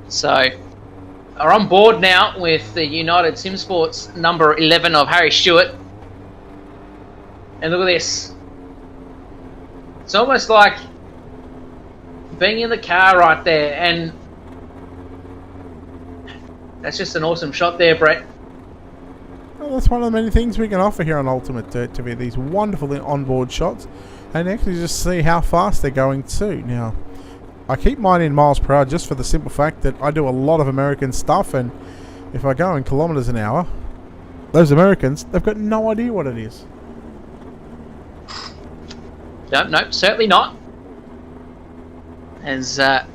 So, are on board now with the United Sim Sports number 11 of Harry Stewart. And look at this. It's almost like being in the car right there, and that's just an awesome shot there, Brett. Well, that's one of the many things we can offer here on Ultimate Dirt TV, these wonderful onboard shots, and actually just see how fast they're going too. Now, I keep mine in miles per hour just for the simple fact that I do a lot of American stuff, and if I go in kilometers an hour, those Americans, they've got no idea what it is. No, certainly not. As I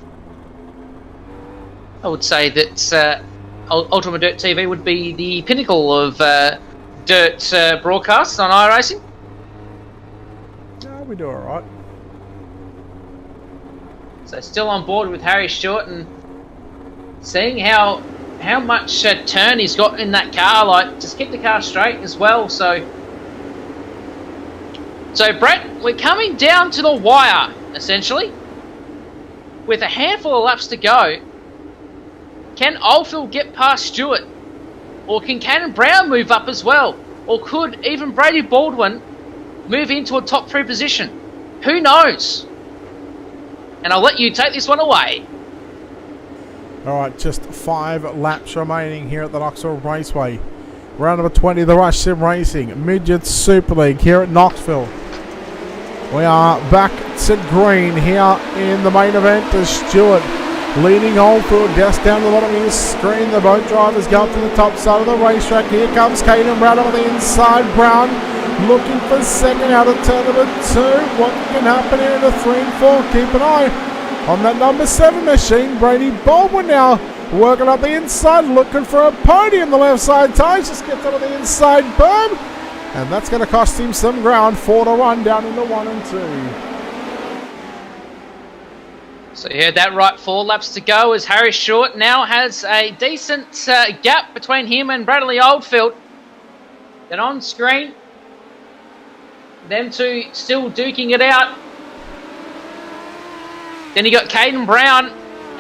would say that Ultimate Dirt TV would be the pinnacle of dirt broadcasts on iRacing. No, we do alright. So still on board with Harry Stewart, and seeing how much turn he's got in that car, like just keep the car straight as well. So Brett, we're coming down to the wire essentially, with a handful of laps to go. Can Oldfield get past Stewart? Or can Caden Brown move up as well? Or could even Brady Baldwin move into a top 3 position? Who knows? And I'll let you take this one away. Alright, just 5 laps remaining here at the Knoxville Raceway. Round number 20, the Rush Sim Racing Midget Super League here at Knoxville. We are back to green here in the main event as Stewart leading Oldfield just down to the bottom of his screen. The boat drivers go up to the top side of the racetrack. Here comes Caden Brown on the inside. Brown looking for second out of turn number 2. What can happen here in the 3 and 4? Keep an eye on that number 7 machine. Brady Baldwin now working up the inside, looking for a podium. The left side ties, just gets onto the inside berm, and that's going to cost him some ground. 4 to 1 down into 1 and 2. So you heard that right, 4 laps to go as Harry Short now has a decent gap between him and Bradley Oldfield. Then on screen, them two still duking it out. Then you got Caden Brown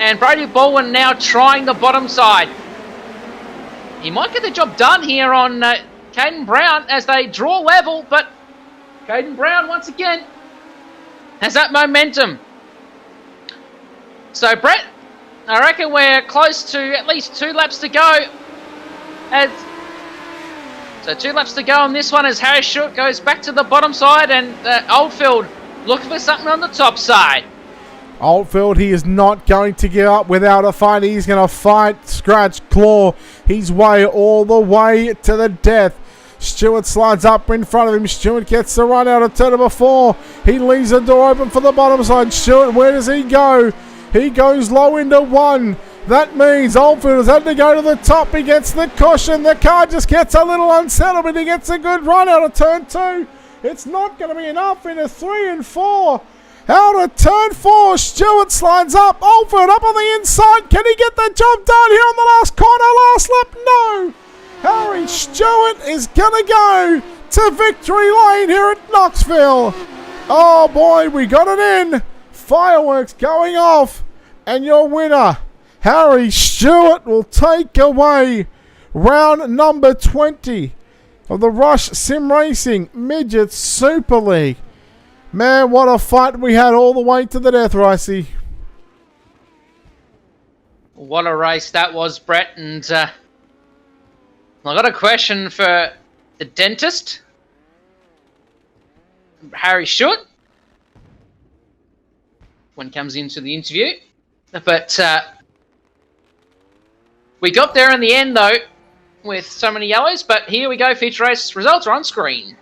and Brady Baldwin now trying the bottom side. He might get the job done here on Caden Brown as they draw level, but Caden Brown once again has that momentum. So Brett, I reckon we're close to at least 2 laps to go. So 2 laps to go on this one as Harry Short goes back to the bottom side and Oldfield looking for something on the top side. Oldfield, he is not going to give up without a fight. He's going to fight, scratch, claw his way all the way to the death. Stewart slides up in front of him. Stewart gets the run out of turn number 4. He leaves the door open for the bottom side. Stewart, where does he go? He goes low into 1. That means Oldfield has had to go to the top. He gets the cushion. The car just gets a little unsettled, but he gets a good run out of turn 2. It's not going to be enough into 3 and 4. Out of turn 4, Stewart slides up. Oldfield up on the inside. Can he get the job done here on the last corner, last lap? No. Harry Stewart is going to go to victory lane here at Knoxville. Oh boy, we got it in. Fireworks going off. And your winner, Harry Stewart, will take away round number 20 of the Rush Sim Racing Midget Super League. Man, what a fight we had all the way to the death, Ricey. What a race that was, Brett. And I got a question for the dentist, Harry Short, when he comes into the interview. But we got there in the end, though, with so many yellows. But here we go. Feature race results are on screen.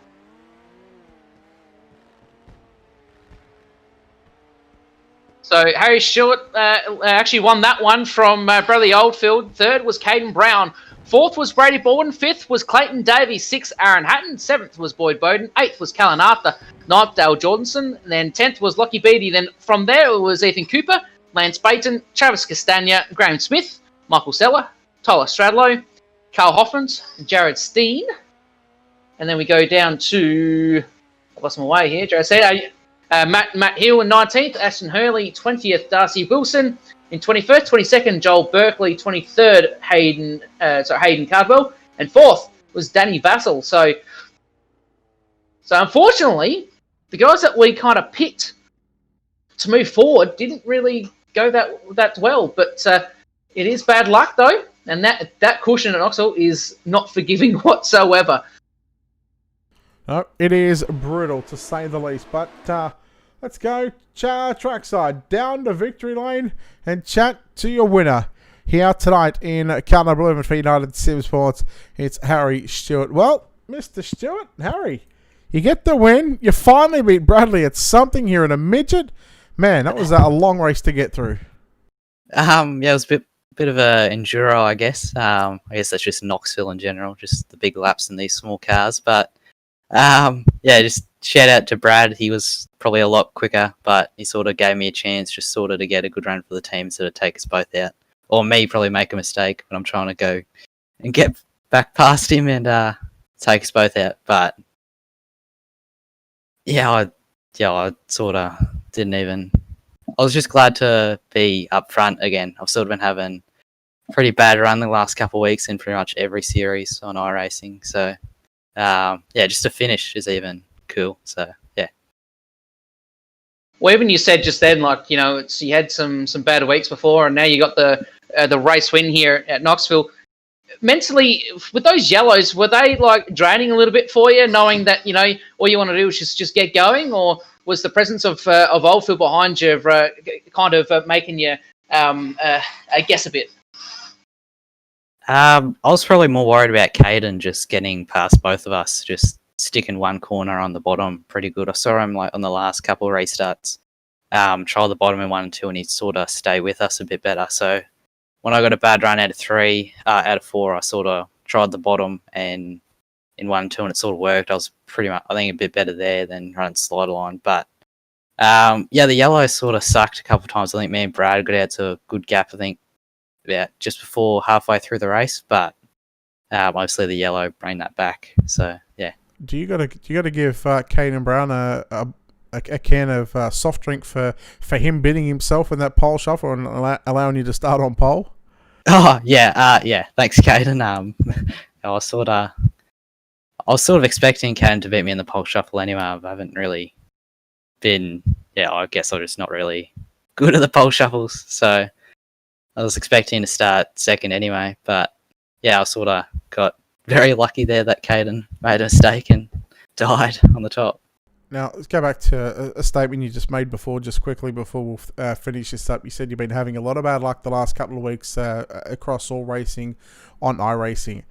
So Harry Stewart actually won that one from Bradley Oldfield. 3rd was Caden Brown. 4th was Brady Baldwin. 5th was Clayton Davies. 6th, Aaron Hatton. 7th was Boyd Bowden. 8th was Callan Arthur. 9th, Dale Jordanson. And then 10th was Lockie Beattie. Then from there it was Ethan Cooper, Lance Payton, Travis Castagna, Graham Smith, Michael Seller, Tyler Stradlow, Carl Hoffmans, Jared Steen. And then we go down to... I lost my way here. Jared said... Matt Hill in 19th, Ashton Hurley 20th, Darcy Wilson in 21st, 22nd, Joel Berkeley, 23rd, Hayden Cardwell, and 4th was Danny Vassell. So unfortunately, the guys that we kind of picked to move forward didn't really go that well. But it is bad luck though, and that cushion at Knoxville is not forgiving whatsoever. No, it is brutal to say the least. But let's go trackside down to victory lane and chat to your winner here tonight in Cardinal Blue for United Sim Sports. It's Harry Stewart. Well, Mr. Stewart, Harry, you get the win. You finally beat Bradley at something here in a midget. Man, that was a long race to get through. Yeah, it was a bit of a enduro, I guess. I guess that's just Knoxville in general, just the big laps in these small cars. But yeah, just shout out to Brad. He was probably a lot quicker, but he sort of gave me a chance just sort of to get a good run for the team so to take us both out. Or me probably make a mistake, but I'm trying to go and get back past him and take us both out. But yeah, I sort of didn't even... I was just glad to be up front again. I've sort of been having a pretty bad run the last couple of weeks in pretty much every series on iRacing. So yeah, just to finish is even cool. So yeah. Well, even you said just then, like, you know, you had some bad weeks before, and now you got the race win here at Knoxville. Mentally, with those yellows, were they like draining a little bit for you, knowing that, you know, all you want to do is just get going, or was the presence of Oldfield behind you kind of making you guess a bit? I was probably more worried about Caden just getting past both of us, just stick in one corner on the bottom pretty good. I saw him like on the last couple of restarts, trial the bottom in 1 and 2, and he sort of stay with us a bit better. So when I got a bad run out of 4, I sort of tried the bottom and in 1 and 2, and it sort of worked. I was pretty much, I think, a bit better there than running slide line. But the yellow sort of sucked a couple of times. I think me and Brad got out to a good gap, I think, just before halfway through the race. But mostly the yellow bring that back. So, yeah. Do you gotta give Caden Brown a can of soft drink for him bidding himself in that pole shuffle and allowing you to start on pole? Oh yeah. Thanks, Caden. I was sort of expecting Caden to beat me in the pole shuffle anyway. I haven't really been. Yeah, I guess I'm just not really good at the pole shuffles. So I was expecting to start second anyway. But yeah, I sort of got very lucky there that Caden made a mistake and died on the top. Now, let's go back to a statement you just made before, just quickly before we'll finish this up. You said you've been having a lot of bad luck the last couple of weeks across all racing, on iRacing.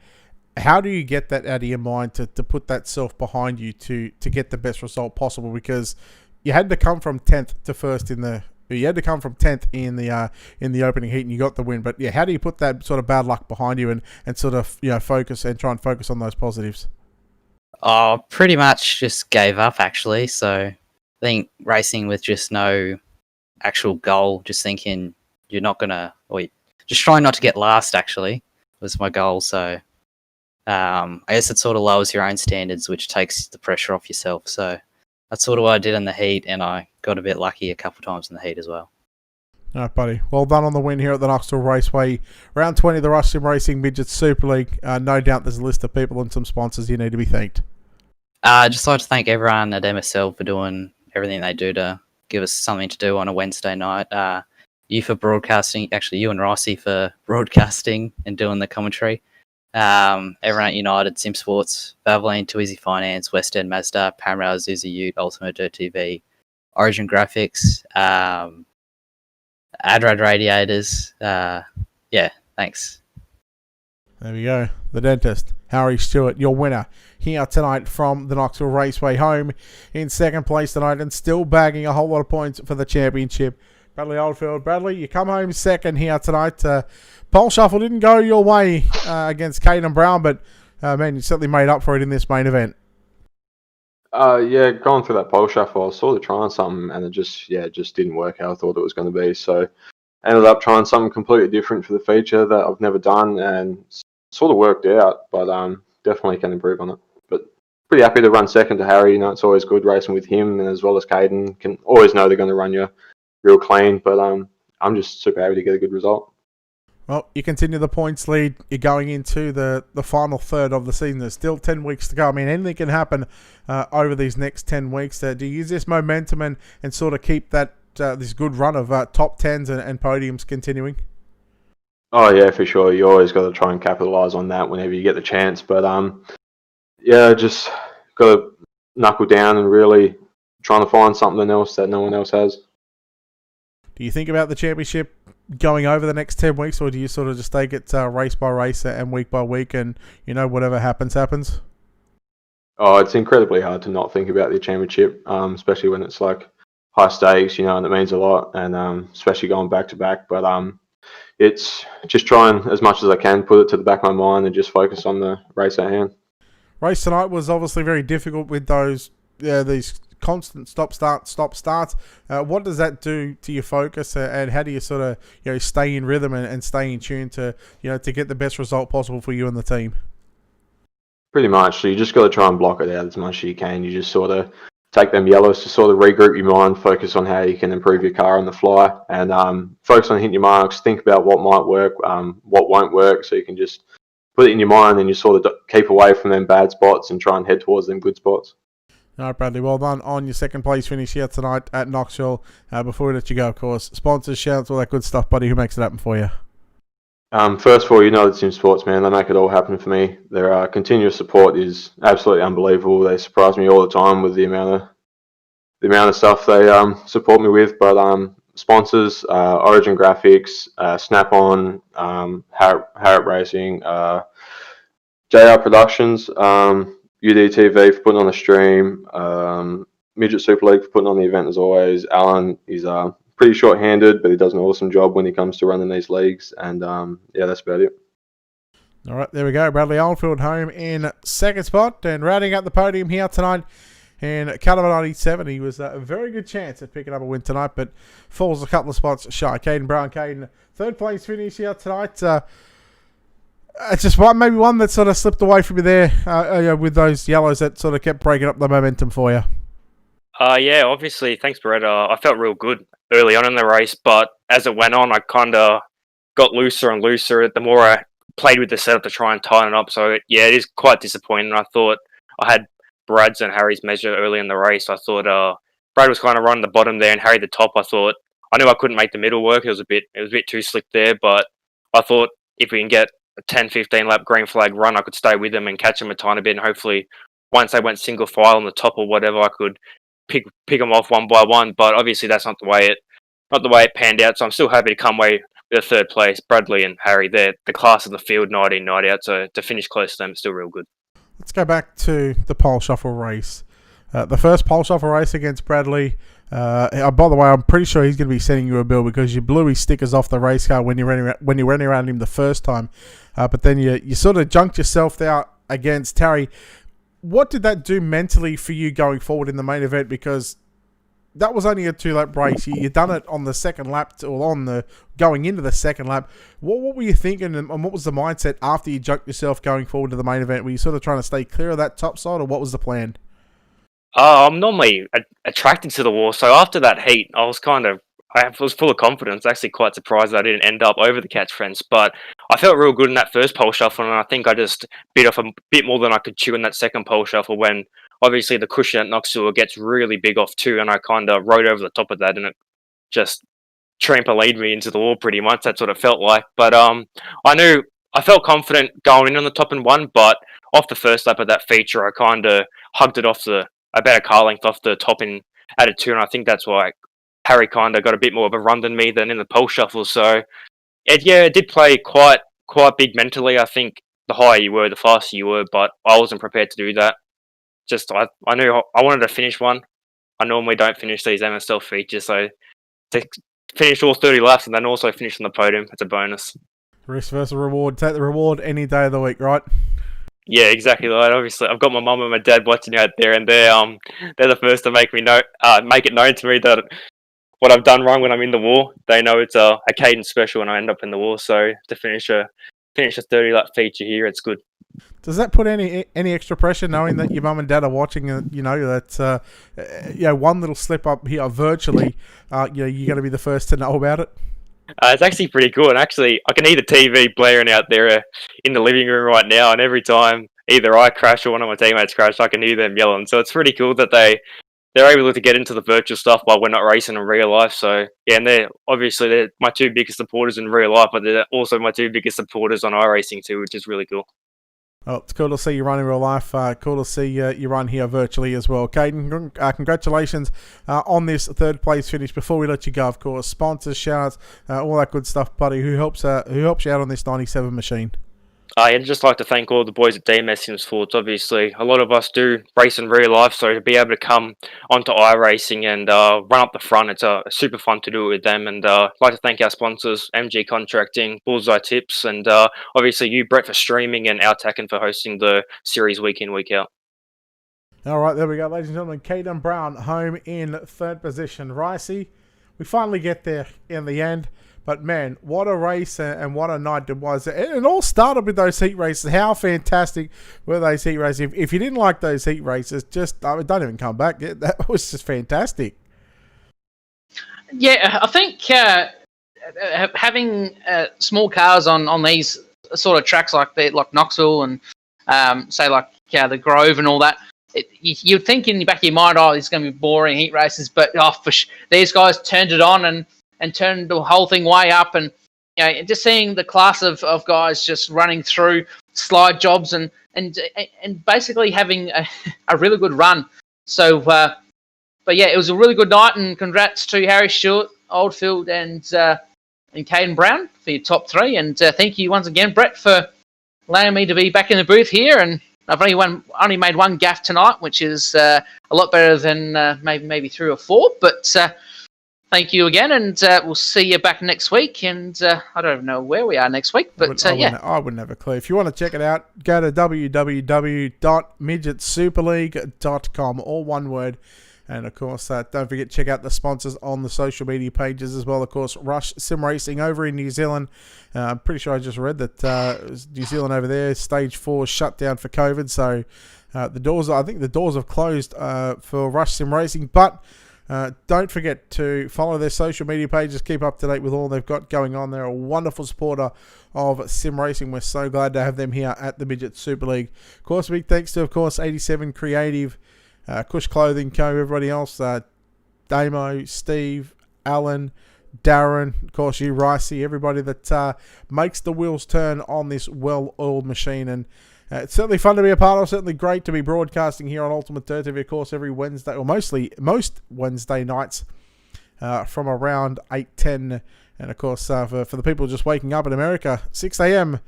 How do you get that out of your mind to put that self behind you to get the best result possible? Because you had to come from 10th to first in the... You had to come from 10th in the opening heat and you got the win. But yeah, how do you put that sort of bad luck behind you and sort of focus and try and focus on those positives? Oh, pretty much just gave up actually. So I think racing with just no actual goal, just thinking you're not gonna, or just trying not to get last actually was my goal. So I guess it sort of lowers your own standards, which takes the pressure off yourself. So that's sort of what I did in the heat, and I got a bit lucky a couple of times in the heat as well. All right, buddy. Well done on the win here at the Knoxville Raceway. Round 20 of the Rush Sim Racing Midget Super League. No doubt there's a list of people and some sponsors you need to be thanked. Just like to thank everyone at MSL for doing everything they do to give us something to do on a Wednesday night. You for broadcasting, actually you and Rossi for broadcasting and doing the commentary. Everyone at United, Sim Sports, Valvoline, Too Easy Finance, West End Mazda, Paramount, Zuzu Ute, Ultimate Dirt TV, Origin Graphics, Adrad Radiators. Thanks. There we go. The dentist, Harry Stewart, your winner here tonight from the Knoxville Raceway, home in second place tonight and still bagging a whole lot of points for the championship. Bradley Oldfield. Bradley, you come home second here tonight. Pole shuffle didn't go your way against Caden Brown, but man, you certainly made up for it in this main event. Going through that pole shuffle, I was sort of trying something and it just didn't work how I thought it was going to be. So I ended up trying something completely different for the feature that I've never done and sort of worked out, but definitely can improve on it. But pretty happy to run second to Harry. It's always good racing with him, and as well as Caden. Can always know they're going to run you real clean, but I'm just super happy to get a good result. Well, you continue the points lead. You're going into the final third of the season. There's still 10 weeks to go. I mean, anything can happen over these next 10 weeks. Do you use this momentum and sort of keep that this good run of top 10s and podiums continuing? Oh, yeah, for sure. You always got to try and capitalise on that whenever you get the chance. But, just got to knuckle down and really trying to find something else that no one else has. Do you think about the championship going over the next 10 weeks, or do you sort of just take it race by race and week by week and, whatever happens, happens? Oh, it's incredibly hard to not think about the championship, especially when it's like high stakes, and it means a lot, and especially going back to back. But it's just trying as much as I can put it to the back of my mind and just focus on the race at hand. Race tonight was obviously very difficult with these constant stop starts. What does that do to your focus, and how do you sort of stay in rhythm and stay in tune to to get the best result possible for you and the team? Pretty much. So you just got to try and block it out as much as you can. You just sort of take them yellows to sort of regroup your mind, focus on how you can improve your car on the fly, and focus on hitting your marks. Think about what might work, what won't work, so you can just put it in your mind and you sort of keep away from them bad spots and try and head towards them good spots. All right, Bradley, well done on your second place finish here tonight at Knoxville. Before we let you go, of course, sponsors, shout-outs, all that good stuff, buddy. Who makes it happen for you? First of all, United Sim Sports, man, they make it all happen for me. Their continuous support is absolutely unbelievable. They surprise me all the time with the amount of stuff they support me with. But sponsors, Origin Graphics, Snap-on, Harrop Racing, JR Productions, UDTV for putting on the stream. Midget Super League for putting on the event as always. Alan is pretty short-handed, but he does an awesome job when he comes to running these leagues. And yeah, that's about it. All right, there we go. Bradley Oldfield home in second spot, and rounding out the podium here tonight in Caliber 97. He was a very good chance at picking up a win tonight, but falls a couple of spots shy. Caden Brown, third place finish here tonight. It's just maybe one that sort of slipped away from you there with those yellows that sort of kept breaking up the momentum for you. Yeah, obviously, thanks, Brett. I felt real good early on in the race, but as it went on, I kind of got looser and looser the more I played with the setup to try and tighten up. So, yeah, it is quite disappointing. I thought I had Brad's and Harry's measure early in the race. I thought Brad was kind of running the bottom there and Harry the top. I knew I couldn't make the middle work. It was a bit too slick there, but I thought if we can get a 10-15 lap green flag run, I could stay with them and catch them a tiny bit, and hopefully once they went single file on the top or whatever, I could pick them off one by one. But obviously that's not the way it panned out. So I'm still happy to come away with a third place. Bradley and Harry, they're the class of the field night in, night out. So to finish close to them, it's still real good. Let's go back to the pole shuffle race. The first pole shuffle race against Bradley. By the way, I'm pretty sure he's going to be sending you a bill because you blew his stickers off the race car when you ran around him the first time. But then you sort of junked yourself out against Harry. What did that do mentally for you going forward in the main event? Because that was only a 2-lap race. You done it on the second lap, or going into the second lap. What were you thinking, and what was the mindset after you junked yourself going forward to the main event? Were you sort of trying to stay clear of that top side, or what was the plan? I'm normally attracted to the wall, so after that heat, I was full of confidence. Actually, quite surprised that I didn't end up over the catch fence, but I felt real good in that first pole shuffle, and I think I just bit off a bit more than I could chew in that second pole shuffle when obviously the cushion at Knoxville gets really big off too, and I kind of rode over the top of that, and it just trampolined me into the wall pretty much. That's what it felt like. But I felt confident going in on the top and one, but off the first lap of that feature, I kind of hugged it off about a car length off the top in added 2, and I think that's why Harry kind of got a bit more of a run than me than in the pole shuffle. So it did play quite big mentally. I think the higher you were, the faster you were, but I wasn't prepared to do that. Just I knew I wanted to finish one. I normally don't finish these MSL features, so to finish all 30 laps and then also finish on the podium, it's a bonus. Risk versus reward. Take the reward any day of the week, right? Yeah, exactly right. Obviously, I've got my mum and my dad watching out there, and they're the first to make it known to me that what I've done wrong when I'm in the wall. They know it's a cadence special when I end up in the wall. So to finish a 30-lap feature here, it's good. Does that put any extra pressure knowing that your mum and dad are watching, and that one little slip up here virtually, you're going to be the first to know about it? It's actually pretty cool, and actually I can hear the TV blaring out there in the living room right now, and every time either I crash or one of my teammates crash, I can hear them yelling. So it's pretty cool that they're able to get into the virtual stuff while we're not racing in real life. So yeah, and they're my two biggest supporters in real life, but they're also my two biggest supporters on iRacing too, which is really cool. Well, it's cool to see you run in real life. Cool to see you run here virtually as well. Caden, congratulations on this third place finish. Before we let you go, of course, sponsors, shout-outs, all that good stuff, buddy. Who helps you out on this 97 machine? I'd just like to thank all the boys at DMS Sim Sports. Obviously, a lot of us do race in real life, so to be able to come onto iRacing and run up the front, it's super fun to do it with them. And I'd like to thank our sponsors, MG Contracting, Bullseye Tips, and obviously you, Brett, for streaming, and Outacking for hosting the series week in, week out. All right, there we go, ladies and gentlemen. Caden Brown home in third position. Ricey, we finally get there in the end. But man, what a race and what a night it was. And it all started with those heat races. How fantastic were those heat races? If you didn't like those heat races, just don't even come back. That was just fantastic. Yeah, I think having small cars on these sort of tracks like Knoxville and say like the Grove and all that, you'd think in the back of your mind, it's going to be boring heat races, but these guys turned it on and turned the whole thing way up, and just seeing the class of guys just running through slide jobs and basically having a really good run. So, but yeah, it was a really good night, and congrats to Harry Stewart, Oldfield, and Caden Brown for your top three, and thank you once again, Brett, for allowing me to be back in the booth here, and I've only made one gaff tonight, which is a lot better than maybe 3 or 4. But thank you again, and we'll see you back next week. And I don't know where we are next week, but I wouldn't have a clue. If you want to check it out, go to www.midgetsuperleague.com, all one word. And of course, don't forget to check out the sponsors on the social media pages as well. Of course, Rush Sim Racing over in New Zealand. I'm pretty sure I just read that New Zealand over there, stage 4 shut down for COVID. So I think the doors have closed for Rush Sim Racing. But don't forget to follow their social media pages. Keep up to date with all they've got going on. They're a wonderful supporter of sim racing. We're so glad to have them here at the Midget Super League. Of course, big thanks to, of course, 87 Creative, Cush Clothing Co., everybody else, Damo, Steve, Alan, Darren, of course you, Ricey, everybody that makes the wheels turn on this well-oiled machine. And it's certainly fun to be a part of, certainly great to be broadcasting here on Ultimate Dirt TV, of course, every Wednesday, or most Wednesday nights from around 8:10. And of course, for the people just waking up in America, 6 a.m.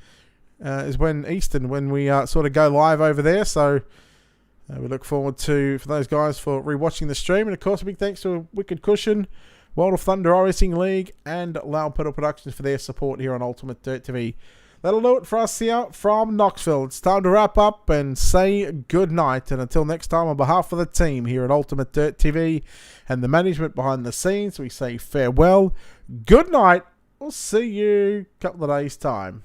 Is when Eastern, when we sort of go live over there. So we look forward to, for those guys, for rewatching the stream. And of course, a big thanks to Wicked Cushion, World of Thunder iRacing League, and Loud Pedal Productions for their support here on Ultimate Dirt TV. That'll do it for us here from Knoxville. It's time to wrap up and say good night. And until next time, on behalf of the team here at Ultimate Dirt TV and the management behind the scenes, we say farewell, good night. We'll see you a couple of days' time.